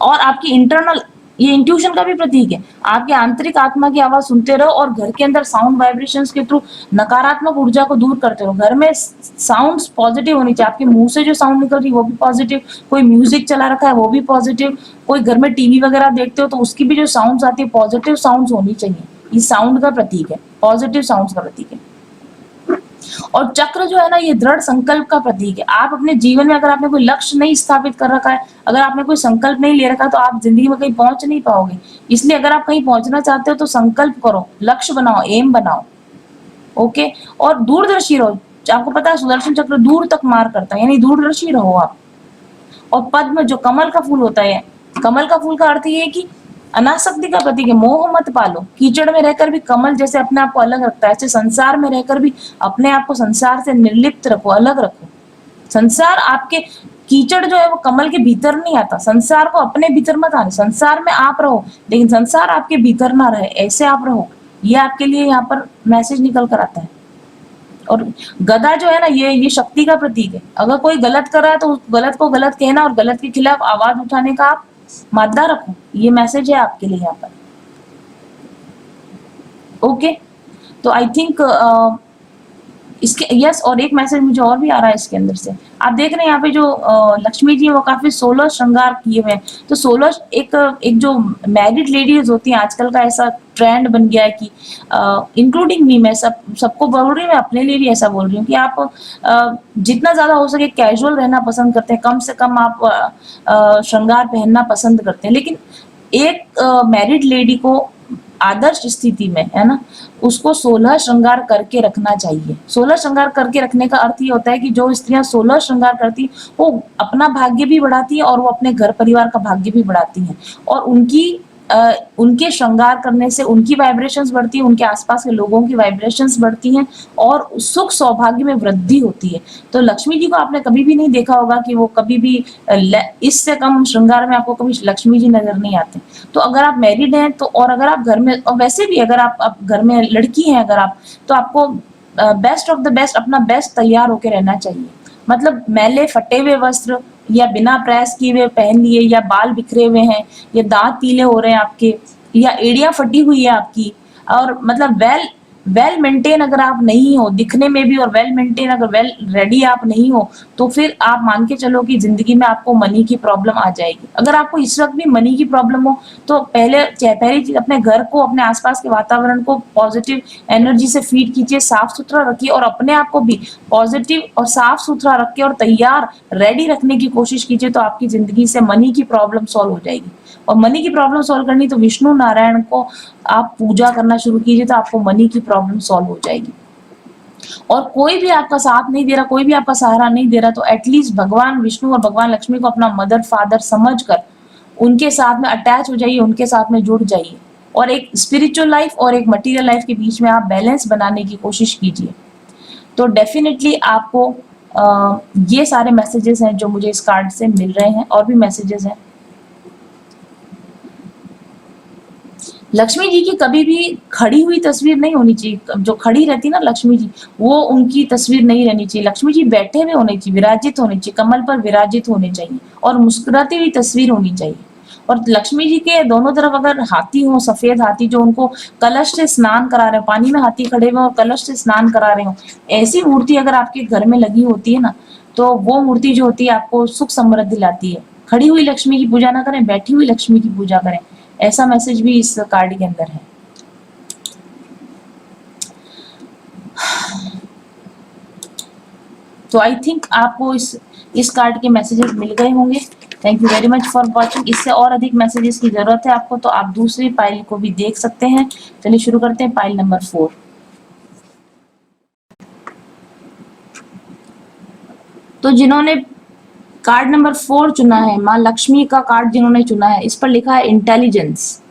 और आपकी इंटरनल ये इंट्यूशन का भी प्रतीक है। आपके आंतरिक आत्मा की आवाज सुनते रहो और घर के अंदर साउंड वाइब्रेशंस के थ्रू नकारात्मक ऊर्जा को दूर करते रहो। घर में साउंड्स पॉजिटिव होनी चाहिए। आपके मुंह से जो साउंड निकल रही है वो भी पॉजिटिव, कोई म्यूजिक चला रखा है वो भी पॉजिटिव, कोई घर में टीवी वगैरह देखते हो तो उसकी भी जो साउंड्स आती है पॉजिटिव साउंड्स होनी चाहिए। ये साउंड का प्रतीक है, पॉजिटिव साउंड्स का प्रतीक है। और चक्र जो है ना, ये दृढ़ संकल्प का प्रतीक है। आप अपने जीवन में अगर आपने कोई लक्ष्य नहीं स्थापित कर रखा है, अगर आपने कोई संकल्प नहीं ले रखा, तो आप जिंदगी में कहीं पहुंच नहीं पाओगे। इसलिए अगर आप कहीं पहुंचना चाहते हो तो संकल्प करो, लक्ष्य बनाओ, एम बनाओ। ओके, और दूरदर्शी रहो। आपको पता है सुदर्शन चक्र दूर तक मार करता है, यानी दूरदर्शी रहो आप। और पद्म जो कमल का फूल होता है, कमल का फूल का अर्थ ये है कि अनासक्ति का प्रतीक है। मोह मत पालो। कीचड़ में रहकर भी कमल जैसे अपने आप को अलग रखता है, ऐसे संसार में रहकर भी अपने आप को संसार से निर्लिप्त रखो, अलग रखो। संसार आपके, कीचड़ जो है वो कमल के भीतर नहीं आता। संसार को अपने भीतर मत आने, संसार में आप रहो लेकिन संसार आपके भीतर ना रहे, ऐसे आप रहो। ये आपके लिए यहाँ पर मैसेज निकल कर आता है। और गदा जो है ना, ये शक्ति का प्रतीक है। अगर कोई गलत कर रहा है तो उस गलत को गलत कहना और गलत के खिलाफ आवाज उठाने का आप मादा रखो। ये मैसेज है आपके लिए यहाँ पर। ओके, तो आई थिंक इसके यस, और एक मैसेज मुझे और भी आ रहा है इसके अंदर से। आप देख रहे हैं यहाँ पे जो लक्ष्मी जी है वो काफी 16 श्रृंगार किए हुए हैं। तो 16 एक जो मैरिड लेडीज होती हैं, आजकल का ऐसा ट्रेंड बन गया है कि इंक्लूडिंग मी, मैं सबको बोल रही हूँ, मैं अपने लिए भी ऐसा बोल रही हूँ कि आप जितना ज्यादा हो सके कैजुअल रहना पसंद करते हैं, कम से कम आप श्रृंगार पहनना पसंद करते हैं। लेकिन एक मैरिड लेडी को आदर्श स्थिति में, है ना, उसको 16 श्रृंगार करके रखना चाहिए। 16 श्रृंगार करके रखने का अर्थ ये होता है कि जो स्त्रियां 16 श्रृंगार करती वो अपना भाग्य भी बढ़ाती है और वो अपने घर परिवार का भाग्य भी बढ़ाती हैं। और उनके श्रृंगार करने से उनकी वाइब्रेशंस बढ़ती है, उनके आसपास के लोगों की वाइब्रेशंस बढ़ती हैं और सुख सौभाग्य में वृद्धि होती है। तो लक्ष्मी जी को आपने कभी भी नहीं देखा होगा कि वो कभी भी इससे कम श्रृंगार में आपको कभी लक्ष्मी जी नजर नहीं आते। तो अगर आप मैरिड हैं तो, और अगर आप घर में, और वैसे भी अगर आप घर में लड़की हैं अगर आप, तो आपको बेस्ट ऑफ द बेस्ट, अपना बेस्ट तैयार होकर रहना चाहिए। मतलब मैले फटे हुए वस्त्र या बिना प्रेस किए हुए पहन लिए, या बाल बिखरे हुए हैं, या दांत पीले हो रहे हैं आपके, या एड़ियां फटी हुई है आपकी, और मतलब वेल मेंटेन अगर आप नहीं हो दिखने में भी, और वेल मेंटेन अगर वेल रेडी आप नहीं हो, तो फिर आप मान के चलो कि जिंदगी में आपको मनी की प्रॉब्लम आ जाएगी। अगर आपको इस वक्त भी मनी की प्रॉब्लम हो तो पहली चीज अपने घर को, अपने आसपास के वातावरण को पॉजिटिव एनर्जी से फीड कीजिए, साफ सुथरा रखिए, और अपने आप को भी पॉजिटिव और साफ सुथरा रख के और तैयार रेडी रखने की कोशिश कीजिए। तो आपकी जिंदगी से मनी की प्रॉब्लम सॉल्व हो जाएगी। और मनी की प्रॉब्लम सॉल्व करनी तो विष्णु नारायण को आप पूजा करना शुरू कीजिए, तो आपको मनी की प्रॉब्लम सॉल्व हो जाएगी। और कोई भी आपका साथ नहीं दे रहा, कोई भी आपका सहारा नहीं दे रहा, तो एटलीस्ट भगवान विष्णु और भगवान लक्ष्मी को अपना मदर फादर समझकर उनके साथ में अटैच हो जाइए, उनके साथ में जुड़ जाइए, और एक स्पिरिचुअल लाइफ और एक मटीरियल लाइफ के बीच में आप बैलेंस बनाने की कोशिश कीजिए। तो डेफिनेटली आपको ये सारे मैसेजेस हैं जो मुझे इस कार्ड से मिल रहे हैं, और भी मैसेजेस हैं। लक्ष्मी जी की कभी भी खड़ी हुई तस्वीर नहीं होनी चाहिए। जो खड़ी रहती ना लक्ष्मी जी, वो उनकी तस्वीर नहीं रहनी चाहिए। लक्ष्मी जी बैठे हुए होने चाहिए, विराजित होने चाहिए, कमल पर विराजित होने चाहिए, और मुस्कुराती हुई तस्वीर होनी चाहिए। और लक्ष्मी जी के दोनों तरफ अगर हाथी हो, सफेद हाथी जो उनको कलश से स्नान करा रहे हो, पानी में हाथी खड़े हुए और कलश से स्नान करा रहे हो, ऐसी मूर्ति अगर आपके घर में लगी होती है ना, तो वो मूर्ति जो होती है आपको सुख समृद्धि लाती है। खड़ी हुई लक्ष्मी की पूजा ना करें, बैठी हुई लक्ष्मी की पूजा करें। ऐसा मैसेज भी इस कार्ड के अंदर है। तो आई थिंक आपको इस कार्ड के मैसेजेस मिल गए होंगे। Thank you very much for watching. इससे और अधिक मैसेजेस की जरूरत है आपको तो आप दूसरी पाइल को भी देख सकते हैं। चलिए शुरू करते हैं पाइल नंबर 4। तो जिन्होंने कार्ड नंबर 4 चुना है, माँ लक्ष्मी का कार्ड जिन्होंने चुना है, इस पर लिखा है इंटेलिजेंस।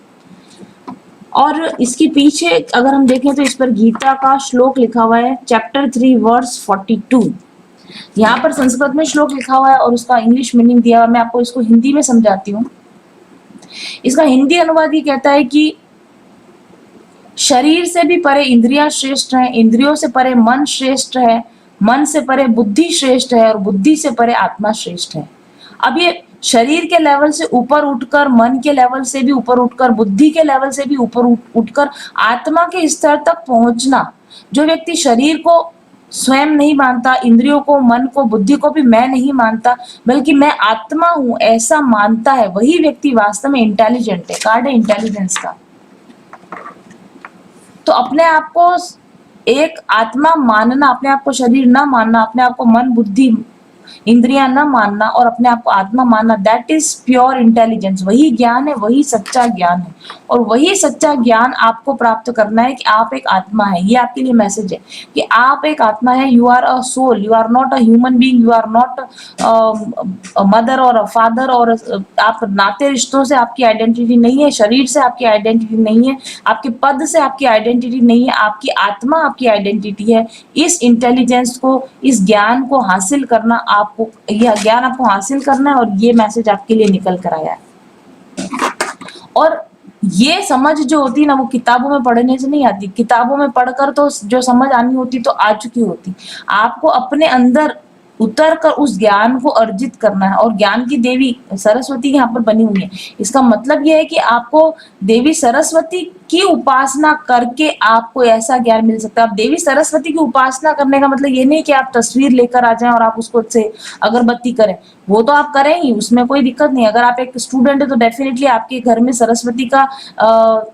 और इसके पीछे अगर हम देखें तो इस पर गीता का श्लोक लिखा हुआ है, चैप्टर 3 वर्स 42। यहाँ पर संस्कृत में श्लोक लिखा हुआ है और उसका इंग्लिश मीनिंग दिया हुआ है। मैं आपको इसको हिंदी में समझाती हूँ। इसका हिंदी अनुवाद ये कहता है कि शरीर से भी परे इंद्रियां श्रेष्ठ है, इंद्रियों से परे मन श्रेष्ठ है, मन से परे बुद्धि श्रेष्ठ है, और बुद्धि से परे आत्मा श्रेष्ठ है। अब ये शरीर के लेवल से ऊपर उठकर, मन के लेवल से भी ऊपर उठकर, बुद्धि के लेवल से भी ऊपर उठकर आत्मा के स्तर तक पहुंचना। जो व्यक्ति शरीर को स्वयं नहीं मानता, इंद्रियों को, मन को, बुद्धि को भी मैं नहीं मानता, बल्कि मैं आत्मा हूं ऐसा मानता है, वही व्यक्ति वास्तव में इंटेलिजेंट है। कार्ड है इंटेलिजेंस का। तो अपने आप को एक आत्मा मानना, अपने आप को शरीर ना मानना, अपने आप को मन, बुद्धि, इंद्रियां न मानना और अपने आप को आत्मा मानना, दैट इज प्योर इंटेलिजेंस। वही ज्ञान है, वही सच्चा ज्ञान है। और वही सच्चा ज्ञान आपको प्राप्त करना है कि आप एक आत्मा है। ये आपके लिए मैसेज है कि आप एक आत्मा है। You are a soul, you are not a human being, you are not mother और फादर, और आप नाते रिश्तों से आपकी आइडेंटिटी नहीं है, शरीर से आपकी आइडेंटिटी नहीं है, आपके पद से आपकी आइडेंटिटी नहीं है, आपकी आत्मा आपकी आइडेंटिटी है। इस इंटेलिजेंस को, इस ज्ञान को हासिल करना, आपको यह ज्ञान आपको हासिल करना है, और ये मैसेज आपके लिए निकल कर आया है। और ये समझ जो होती है ना, वो किताबों में पढ़ने से नहीं आती। किताबों में पढ़कर तो जो समझ आनी होती तो आ चुकी होती। आपको अपने अंदर उतर कर उस ज्ञान को अर्जित करना है। और ज्ञान की देवी सरस्वती यहाँ पर बनी हुई है। इसका मतलब यह है कि आपको देवी सरस्वती की उपासना करके आपको ऐसा ज्ञान मिल सकता है। आप देवी सरस्वती की उपासना करने का मतलब ये नहीं कि आप तस्वीर लेकर आ जाएं और आप उसको से अगरबत्ती करें, वो तो आप करें ही, उसमें कोई दिक्कत नहीं। अगर आप एक स्टूडेंट है तो डेफिनेटली आपके घर में सरस्वती का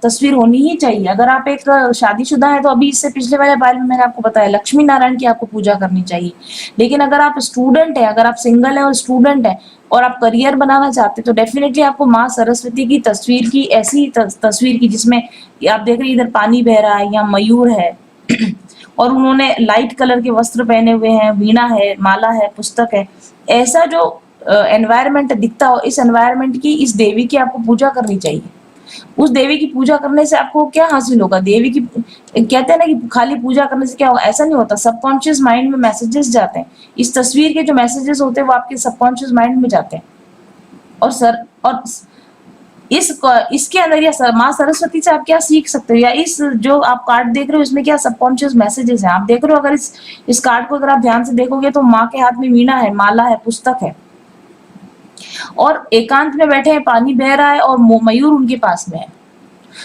तस्वीर होनी ही चाहिए। अगर आप एक शादीशुदा है तो अभी इससे पिछले वाले बारे में मैंने आपको बताया, लक्ष्मी नारायण की आपको पूजा करनी चाहिए। लेकिन अगर आप स्टूडेंट है, अगर आप सिंगल है और स्टूडेंट है और आप करियर बनाना चाहते हैं तो डेफिनेटली आपको माँ सरस्वती की तस्वीर की, ऐसी तस्वीर की जिसमें आप देख रहे हैं इधर पानी बह रहा है, यहाँ मयूर है और उन्होंने लाइट कलर के वस्त्र पहने हुए हैं, वीणा है, माला है, पुस्तक है, ऐसा जो एनवायरनमेंट दिखता हो, इस एनवायरनमेंट की, इस देवी की आपको पूजा करनी चाहिए। उस देवी की पूजा करने से आपको क्या हासिल होगा? देवी की, कहते हैं ना कि खाली पूजा करने से क्या होगा, ऐसा नहीं होता। सबकॉन्शियस माइंड में मैसेजेस जाते हैं। इस तस्वीर के जो मैसेजेस होते हैं वो आपके सबकॉन्शियस माइंड में जाते हैं। और इसके अंदर या माँ सरस्वती से आप क्या सीख सकते हो, या इस जो आप कार्ड देख रहे हो इसमें क्या सबकॉन्शियस मैसेजेस हैं आप देख रहे हो। अगर इस कार्ड को अगर आप ध्यान से देखोगे तो माँ के हाथ में वीणा है, माला है, पुस्तक है, और एकांत में बैठे हैं, पानी बह रहा है और मयूर उनके पास में है।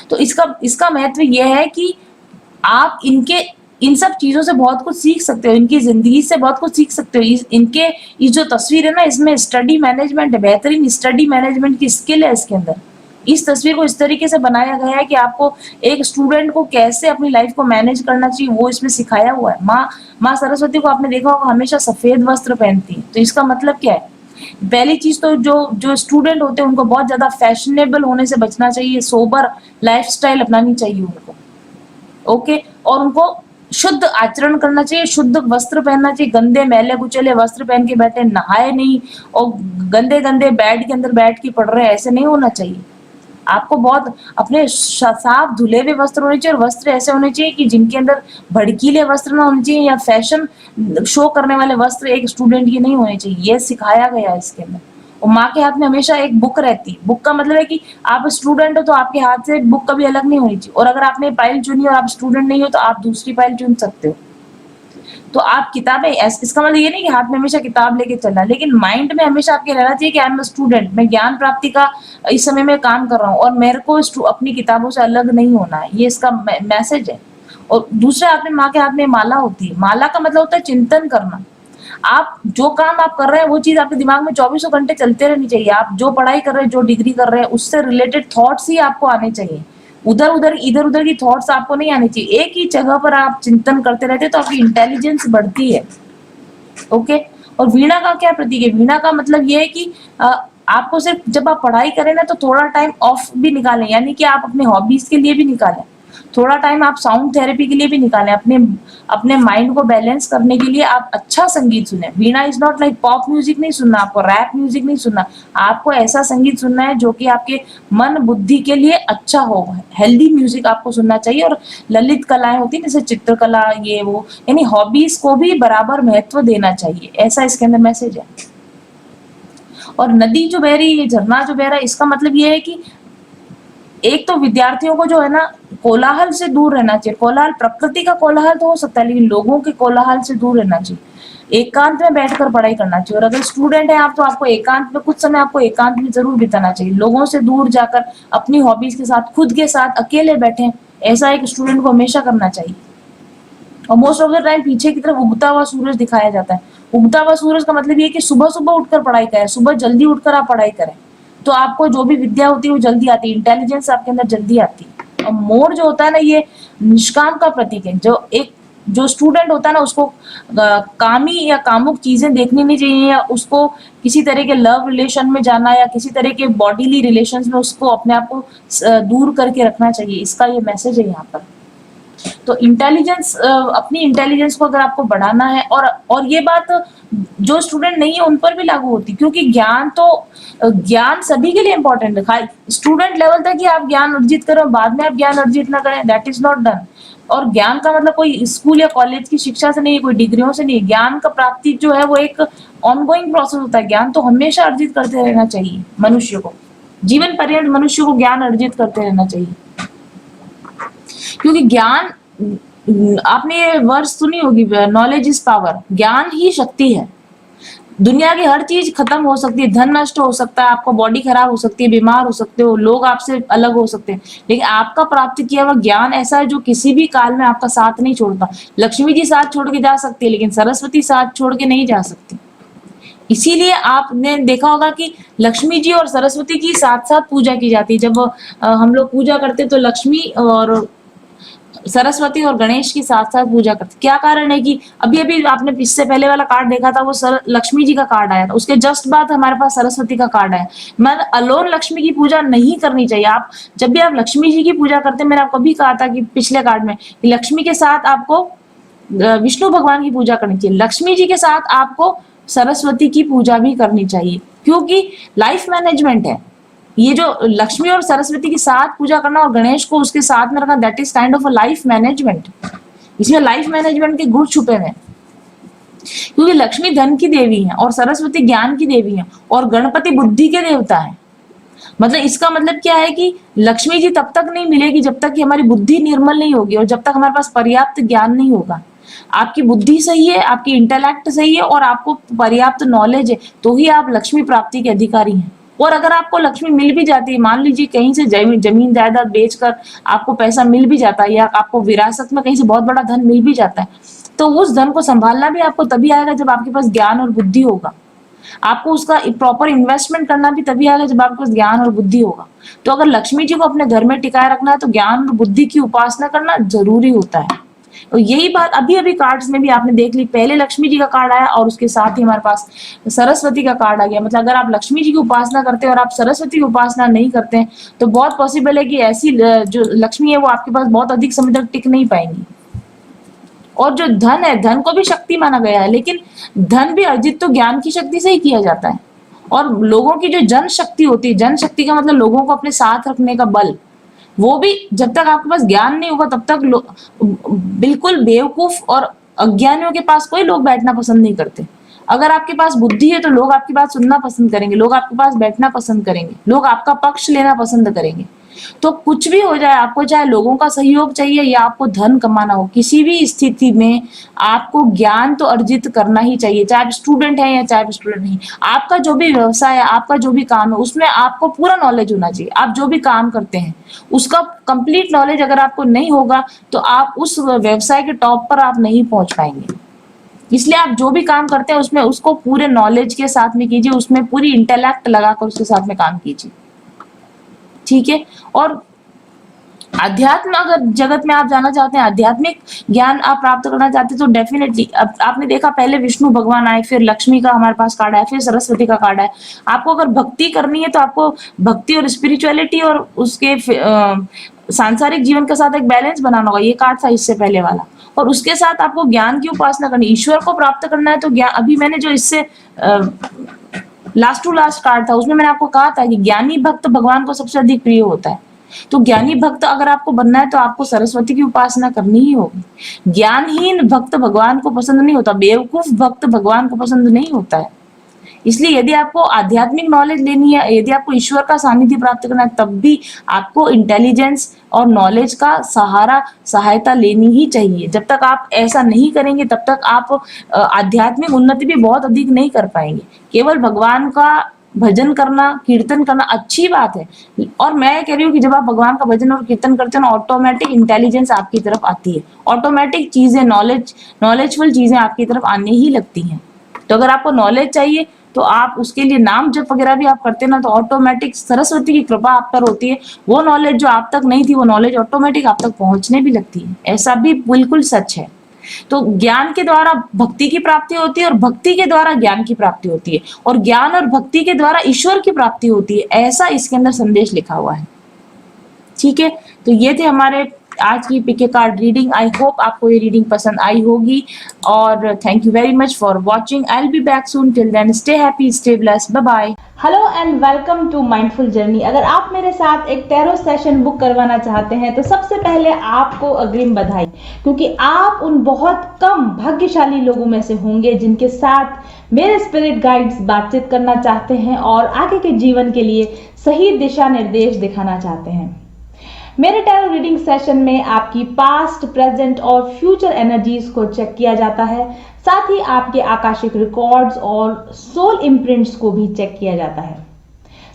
तो इसका महत्व यह है कि आप इन सब चीजों से बहुत कुछ सीख सकते हो, इनकी जिंदगी से बहुत कुछ सीख सकते हो। इनके इस जो तस्वीर है ना, इसमें स्टडी मैनेजमेंट है, बेहतरीन स्टडी मैनेजमेंट की स्किल है इसके अंदर। इस तस्वीर को इस तरीके से बनाया गया है कि आपको एक स्टूडेंट को कैसे अपनी लाइफ को मैनेज करना चाहिए वो इसमें सिखाया हुआ है। माँ सरस्वती को आपने देखा होगा हमेशा सफेद वस्त्र पहनती है। तो इसका मतलब क्या है? पहली चीज तो जो स्टूडेंट होते हैं उनको बहुत ज्यादा फैशनेबल होने से बचना चाहिए, सोबर लाइफस्टाइल अपनानी चाहिए उनको, ओके। और उनको शुद्ध आचरण करना चाहिए, शुद्ध वस्त्र पहनना चाहिए। गंदे मैले कुचले वस्त्र पहन के बैठे, नहाए नहीं और गंदे गंदे बेड के अंदर बैठ के पढ़ रहे हैं, ऐसे नहीं होना चाहिए। आपको बहुत अपने साफ धुले हुए वस्त्र होने चाहिए, और वस्त्र ऐसे होने चाहिए कि जिनके अंदर भड़कीले वस्त्र ना होने चाहिए या फैशन शो करने वाले वस्त्र एक स्टूडेंट के नहीं होने चाहिए। ये सिखाया गया है इसके अंदर। और माँ के हाथ में हमेशा एक बुक रहती है। बुक का मतलब है कि आप स्टूडेंट हो तो आपके हाथ से बुक कभी अलग नहीं होनी चाहिए। और अगर आपने फाइल चुनी और आप स्टूडेंट नहीं हो तो आप दूसरी फाइल चुन सकते हो। तो आप किताबें, इसका मतलब ये नहीं कि हाथ में हमेशा किताब लेके चलना, लेकिन माइंड में हमेशा आपके रहना चाहिए कि आई एम अ स्टूडेंट, मैं ज्ञान प्राप्ति का इस समय में काम कर रहा हूँ और मेरे को अपनी किताबों से अलग नहीं होना है। ये इसका मैसेज है। और दूसरा, आपने माँ के हाथ में माला होती है। माला का मतलब होता है चिंतन करना। आप जो काम आप कर रहे हैं वो चीज आपके दिमाग में 24 घंटे चलते रहनी चाहिए। आप जो पढ़ाई कर रहे हैं, जो डिग्री कर रहे हैं, उससे रिलेटेड थॉट्स ही आपको आने चाहिए। इधर उधर की थॉट्स आपको नहीं आनी चाहिए। एक ही जगह पर आप चिंतन करते रहते तो आपकी इंटेलिजेंस बढ़ती है, ओके। और वीणा का क्या प्रतीक है? वीणा का मतलब ये है कि आपको सिर्फ जब आप पढ़ाई करें ना तो थोड़ा टाइम ऑफ भी निकालें, यानी कि आप अपने हॉबीज के लिए भी निकालें। थोड़ा टाइम आप साउंड थेरेपी के लिए भी निकालें। अपने माइंड को बैलेंस करने के लिए आप अच्छा संगीत सुने। Veena is not like pop music नहीं सुनना, आपको रैप म्यूजिक नहीं सुनना। आपको ऐसा संगीत सुनना है जो कि आपके मन बुद्धि के लिए अच्छा हो। हेल्दी म्यूजिक आपको सुनना चाहिए। और ललित कलाएं होती है जैसे चित्रकला, ये वो, यानी हॉबीज को भी बराबर महत्व देना चाहिए, ऐसा इसके अंदर मैसेज है। और नदी जो बह रही है, झरना जो बह रहा है, इसका मतलब ये है कि एक तो विद्यार्थियों को जो है ना कोलाहल से दूर रहना चाहिए। कोलाहल, प्रकृति का कोलाहल तो हो सकता है, लेकिन लोगों के कोलाहल से दूर रहना चाहिए। एकांत में बैठकर पढ़ाई करना चाहिए। और अगर स्टूडेंट है आप, तो आपको एकांत में कुछ समय आपको एकांत में जरूर बिताना चाहिए। लोगों से दूर जाकर अपनी हॉबीज के साथ, खुद के साथ अकेले बैठें, ऐसा एक स्टूडेंट को हमेशा करना चाहिए। और मोस्ट ऑफ द टाइम पीछे की तरफ उगता हुआ सूरज दिखाया जाता है। उगता हुआ सूरज का मतलब ये है कि सुबह सुबह उठकर पढ़ाई करें, सुबह जल्दी उठकर आप पढ़ाई करें, तो आपको जो भी विद्या होती है वो जल्दी आती है, इंटेलिजेंस आपके अंदर जल्दी आती है। और मोर जो होता है ना, ये निष्काम का प्रतीक है। जो स्टूडेंट होता है ना, उसको कामी या कामुक चीजें देखनी नहीं चाहिए, या उसको किसी तरह के लव रिलेशन में जाना या किसी तरह के बॉडीली रिलेशंस में उसको अपने आप को दूर करके रखना चाहिए। इसका ये मैसेज है यहाँ पर। तो इंटेलिजेंस, अपनी इंटेलिजेंस को अगर आपको बढ़ाना है, और ये बात जो स्टूडेंट नहीं है उन पर भी लागू होती, क्योंकि ज्ञान सभी के लिए इंपॉर्टेंट है। स्टूडेंट लेवल तक ही आप ज्ञान अर्जित करो, बाद में आप ज्ञान अर्जित ना करें, दैट इज नॉट डन। और ज्ञान का मतलब कोई स्कूल या कॉलेज की शिक्षा से नहीं है, कोई डिग्रियों से नहीं है। ज्ञान का प्राप्ति जो है वो एक ऑनगोइंग प्रोसेस होता है। ज्ञान तो हमेशा अर्जित करते रहना चाहिए मनुष्य को, जीवन पर्यंत मनुष्य को ज्ञान अर्जित करते रहना चाहिए। क्योंकि ज्ञान, आपने ये वर्ड सुनी होगी, नॉलेज इज पावर। ज्ञान ही शक्ति है। दुनिया की हर चीज खत्म हो सकती है, धन नष्ट हो सकता है, आपको बॉडी खराब हो सकती है, बीमार हो सकते हो, लोग आपसे अलग हो सकते हैं, लेकिन आपका प्राप्त किया हुआ ज्ञान ऐसा है जो किसी भी काल में आपका साथ नहीं छोड़ता। लक्ष्मी जी साथ छोड़ के जा सकती है, लेकिन सरस्वती साथ छोड़ के नहीं जा सकती। इसीलिए आपने देखा होगा कि लक्ष्मी जी और सरस्वती की साथ साथ पूजा की जाती है। जब हम लोग पूजा करते तो लक्ष्मी और सरस्वती और गणेश की साथ साथ पूजा करते। क्या कारण है कि अभी अभी आपने इससे पहले वाला कार्ड देखा था, वो लक्ष्मी जी का कार्ड आया था, उसके जस्ट बाद हमारे पास सरस्वती का कार्ड आया। मतलब अलोन लक्ष्मी की पूजा नहीं करनी चाहिए। आप जब भी आप लक्ष्मी जी की पूजा करते हैं, मैंने आपको भी कहा था कि पिछले कार्ड में, लक्ष्मी के साथ आपको विष्णु भगवान की पूजा करनी चाहिए, लक्ष्मी जी के साथ आपको सरस्वती की पूजा भी करनी चाहिए, क्योंकि लाइफ मैनेजमेंट है। ये जो लक्ष्मी और सरस्वती के साथ पूजा करना और गणेश को उसके साथ में रखना, that is kind of a life management. इसमें लाइफ मैनेजमेंट के गुण छुपे हुए हैं। क्योंकि लक्ष्मी धन की देवी है और सरस्वती ज्ञान की देवी है और गणपति बुद्धि के देवता है। मतलब इसका मतलब क्या है कि लक्ष्मी जी तब तक नहीं मिलेगी जब तक कि हमारी बुद्धि निर्मल नहीं होगी और जब तक हमारे पास पर्याप्त ज्ञान नहीं होगा। आपकी बुद्धि सही है, आपकी इंटेलेक्ट सही है और आपको पर्याप्त नॉलेज है, तो ही आप लक्ष्मी प्राप्ति के अधिकारी हैं। और अगर आपको लक्ष्मी मिल भी जाती है, मान लीजिए कहीं से जमीन जायदाद बेचकर आपको पैसा मिल भी जाता है, या आपको विरासत में कहीं से बहुत बड़ा धन मिल भी जाता है, तो उस धन को संभालना भी आपको तभी आएगा जब आपके पास ज्ञान और बुद्धि होगा। आपको उसका प्रॉपर इन्वेस्टमेंट करना भी तभी आएगा जब आपके पास ज्ञान और बुद्धि होगा। तो अगर लक्ष्मी जी को अपने घर में टिकाए रखना है तो ज्ञान और बुद्धि की उपासना करना जरूरी होता है। और यही बात अभी अभी कार्ड्स में भी आपने देख ली, पहले लक्ष्मी जी का कार्ड आया और उसके साथ ही हमारे पास सरस्वती का कार्ड आ गया। मतलब अगर आप लक्ष्मी जी की उपासना करते हैं और आप सरस्वती की उपासना नहीं करते हैं, तो बहुत पॉसिबल है कि ऐसी जो लक्ष्मी है वो आपके पास बहुत अधिक समय तक टिक नहीं पाएंगी। और जो धन है, धन को भी शक्ति माना गया है, लेकिन धन भी अर्जित तो ज्ञान की शक्ति से ही किया जाता है। और लोगों की जो जन शक्ति होती है, जन शक्ति का मतलब लोगों को अपने साथ रखने का बल, वो भी जब तक आपके पास ज्ञान नहीं होगा तब तक बिल्कुल बेवकूफ और अज्ञानियों के पास कोई लोग बैठना पसंद नहीं करते। अगर आपके पास बुद्धि है तो लोग आपकी बात सुनना पसंद करेंगे, लोग आपके पास बैठना पसंद करेंगे, लोग आपका पक्ष लेना पसंद करेंगे। तो कुछ भी हो जाए, आपको चाहे लोगों का सहयोग चाहिए या आपको धन कमाना हो, किसी भी स्थिति में आपको ज्ञान तो अर्जित करना ही चाहिए, चाहे आप स्टूडेंट है या चाहे स्टूडेंट नहीं। आपका जो भी व्यवसाय है, आपका जो भी काम है, उसमें आपको पूरा नॉलेज होना चाहिए। आप जो भी काम करते हैं उसका कंप्लीट नॉलेज अगर आपको नहीं होगा तो आप उस व्यवसाय के टॉप पर आप नहीं पहुंच पाएंगे। इसलिए आप जो भी काम करते हैं उसमें उसको पूरे नॉलेज के साथ में कीजिए, उसमें पूरी इंटेलेक्ट लगाकर उसके साथ में काम कीजिए, ठीक है। और अध्यात्म अगर जगत में आप जाना चाहते हैं, आध्यात्मिक ज्ञान आप प्राप्त करना चाहते हैं, तो डेफिनेटली अब आपने देखा पहले विष्णु भगवान आए, फिर लक्ष्मी का हमारे पास कार्ड आया, फिर सरस्वती का कार्ड आया। आपको अगर भक्ति करनी है तो आपको भक्ति और स्पिरिचुअलिटी और उसके सांसारिक जीवन के साथ एक बैलेंस बनाना होगा। ये कार्ड था इससे पहले वाला। और उसके साथ आपको ज्ञान की उपासना करनी, ईश्वर को प्राप्त करना है तो ज्ञान। अभी मैंने जो इससे लास्ट टू लास्ट कार्ड था उसमें मैंने आपको कहा था कि ज्ञानी भक्त भगवान को सबसे अधिक प्रिय होता है। तो ज्ञानी भक्त अगर आपको बनना है तो आपको सरस्वती की उपासना करनी ही होगी। ज्ञानहीन भक्त भगवान को पसंद नहीं होता, बेवकूफ भक्त भगवान को पसंद नहीं होता है। इसलिए यदि आपको आध्यात्मिक नॉलेज लेनी है, यदि आपको ईश्वर का सानिध्य प्राप्त करना है, तब भी आपको इंटेलिजेंस और नॉलेज का सहायता लेनी ही चाहिए। जब तक आप ऐसा नहीं करेंगे तब तक आप आध्यात्मिक उन्नति भी बहुत अधिक नहीं कर पाएंगे। केवल भगवान का भजन करना, कीर्तन करना अच्छी बात है, और मैं कह रही हूँ कि जब आप भगवान का भजन और कीर्तन करते हैं, ऑटोमेटिक इंटेलिजेंस आपकी तरफ आती है, ऑटोमेटिक चीजें, नॉलेजफुल चीजें आपकी तरफ आने ही लगती हैं। तो अगर आपको नॉलेज चाहिए तो आप उसके लिए नाम जप वगैरह भी आप करते हैं ना, तो ऑटोमेटिक सरस्वती की कृपा आप पर होती है। वो नॉलेज जो आप तक नहीं थी, वो नॉलेज ऑटोमेटिक आप तक पहुंचने भी लगती है। ऐसा भी बिल्कुल सच है। तो ज्ञान के द्वारा भक्ति की प्राप्ति होती है, और भक्ति के द्वारा ज्ञान की प्राप्ति होती है, और ज्ञान और भक्ति के द्वारा ईश्वर की प्राप्ति होती है। ऐसा इसके अंदर संदेश लिखा हुआ है। ठीक है, तो ये थे हमारे आज की pick a card reading. I hope आपको ये रीडिंग पसंद आई होगी, और thank you very much for watching. I will be back soon, till then stay happy, stay blessed, bye bye.
Hello and welcome to mindful journey. अगर आप मेरे साथ एक टैरो सेशन बुक करवाना चाहते हैं तो सबसे पहले आपको अग्रिम बधाई, क्योंकि आप उन बहुत कम भाग्यशाली लोगों में से होंगे जिनके साथ मेरे स्पिरिट गाइड्स बातचीत करना चाहते हैं और आगे के जीवन के लिए सही दिशा निर्देश दिखाना चाहते हैं। मेरे टैरो रीडिंग सेशन में आपकी पास्ट, प्रेजेंट और फ्यूचर एनर्जीज को चेक किया जाता है। साथ ही आपके आकाशिक रिकॉर्ड्स और सोल इम्प्रिंट्स को भी चेक किया जाता है।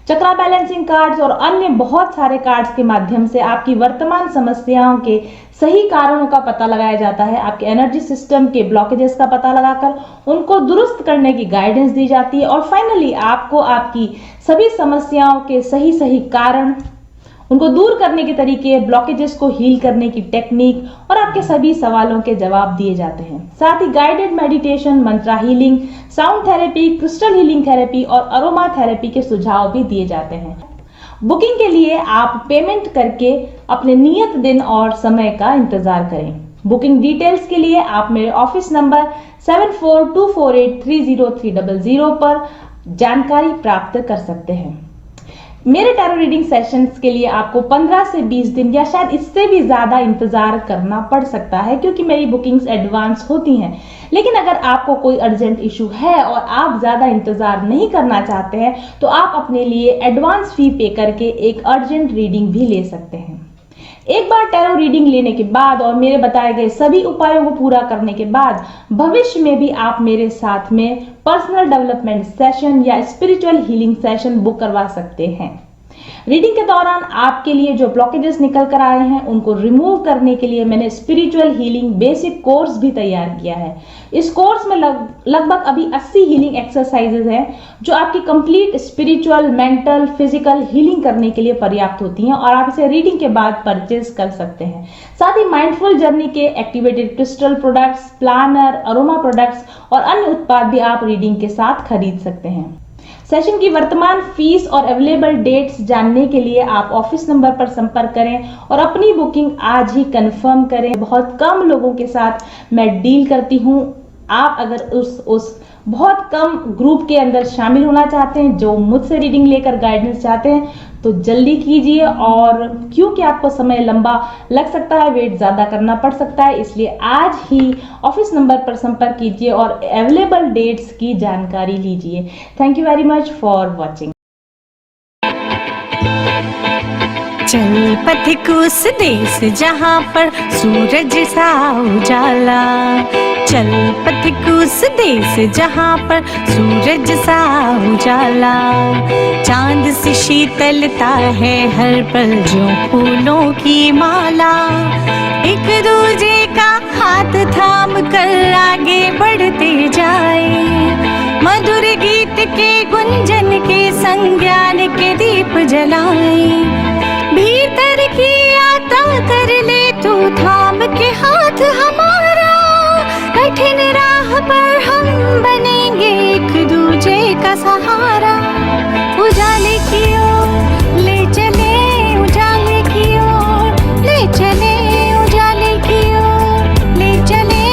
चक्रा बैलेंसिंग कार्ड्स और अन्य बहुत सारे कार्ड्स के माध्यम से आपकी वर्तमान समस्याओं के सही कारणों का पता लगाया जाता है। आपके एनर्जी सिस्टम के ब्लॉकेजेस का पता लगाकर उनको दुरुस्त करने की गाइडेंस दी जाती है, और फाइनली आपको आपकी सभी समस्याओं के सही कारण, उनको दूर करने के तरीके, ब्लॉकेजेस को हील करने की टेक्निक और आपके सभी सवालों के जवाब दिए जाते हैं। साथ ही guided meditation, mantra healing, sound therapy, crystal healing therapy और अरोमा थेरेपी के सुझाव भी दिए जाते हैं। बुकिंग के लिए आप पेमेंट करके अपने नियत दिन और समय का इंतजार करें। बुकिंग डिटेल्स के लिए आप मेरे ऑफिस नंबर 7424830300 पर जानकारी प्राप्त कर सकते हैं। मेरे टैरो रीडिंग सेशंस के लिए आपको 15 से 20 दिन या शायद इससे भी ज्यादा इंतजार करना पड़ सकता है, क्योंकि मेरी बुकिंग्स एडवांस होती हैं। लेकिन अगर आपको कोई अर्जेंट इशू है और आप ज्यादा इंतजार नहीं करना चाहते हैं तो आप अपने लिए एडवांस फी पे करके एक अर्जेंट रीडिंग भी ले सकते हैं। एक बार टैरो रीडिंग लेने के बाद और मेरे बताए गए सभी उपायों को पूरा करने के बाद भविष्य में भी आप मेरे साथ में पर्सनल डेवलपमेंट सेशन या स्पिरिचुअल हीलिंग सेशन बुक करवा सकते हैं। रीडिंग के दौरान आपके लिए जो ब्लॉकेजेस निकल कर आए हैं उनको रिमूव करने के लिए मैंने स्पिरिचुअल हीलिंग बेसिक कोर्स भी तैयार किया है। इस कोर्स में लगभग अभी 80 हीलिंग एक्सरसाइजेज हैं जो आपकी complete spiritual, mental, physical healing करने के लिए पर्याप्त होती हैं, और आप इसे रीडिंग के बाद परचेज कर सकते हैं। साथ ही माइंडफुल जर्नी के activated crystal products, planner, aroma products और अन्य उत्पाद भी आप रीडिंग के साथ खरीद सकते हैं। सेशन की वर्तमान फीस और अवेलेबल डेट्स जानने के लिए आप ऑफिस नंबर पर संपर्क करें और अपनी बुकिंग आज ही कंफर्म करें। बहुत कम लोगों के साथ मैं डील करती हूँ। आप अगर उस बहुत कम ग्रुप के अंदर शामिल होना चाहते हैं जो मुझसे रीडिंग लेकर गाइडेंस चाहते हैं तो जल्दी कीजिए, और क्योंकि आपको समय लंबा लग सकता है, वेट ज़्यादा करना पड़ सकता है, इसलिए आज ही ऑफिस नंबर पर संपर्क कीजिए और अवेलेबल डेट्स की जानकारी लीजिए। Thank you very much for watching.
चल पथिक उस देश जहाँ पर सूरज सा उजाला, चल पथिक उस देश जहाँ पर सूरज सा उजाला, चांद से शीतलता है हर पल जो फूलों की माला, एक दूजे का हाथ थाम कर आगे बढ़ते जाए, मधुर गीत के गुंजन के संग ज्ञान के दीप जलाए, भीतर की यात्रा कर ले तू थाम के हाथ हमारा, कठिन राह पर हम बनेंगे एक दूजे का सहारा, उजाले की ओर ले चले, उजाले की ओर ले चले, उजाले की ओर ले चले,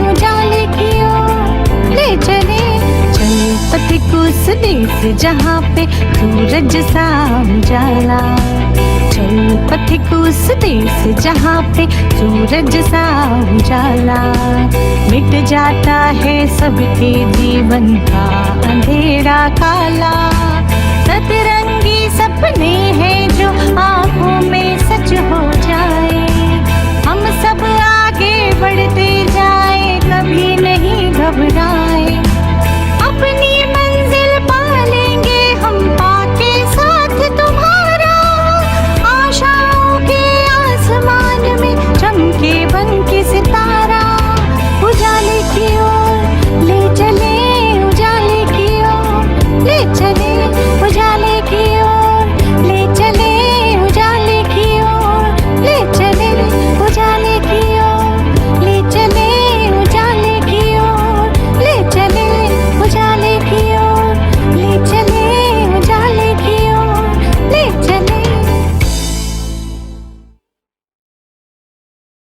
उजाले की ओर ले चले, चल पथिक उस देश जहाँ पे सूरज सा उजाला, चल चल पथिक उस देश जहाँ पे सूरज सा उजाला, मिट जाता है सबके जीवन का अंधेरा काला, सतरंगी सपने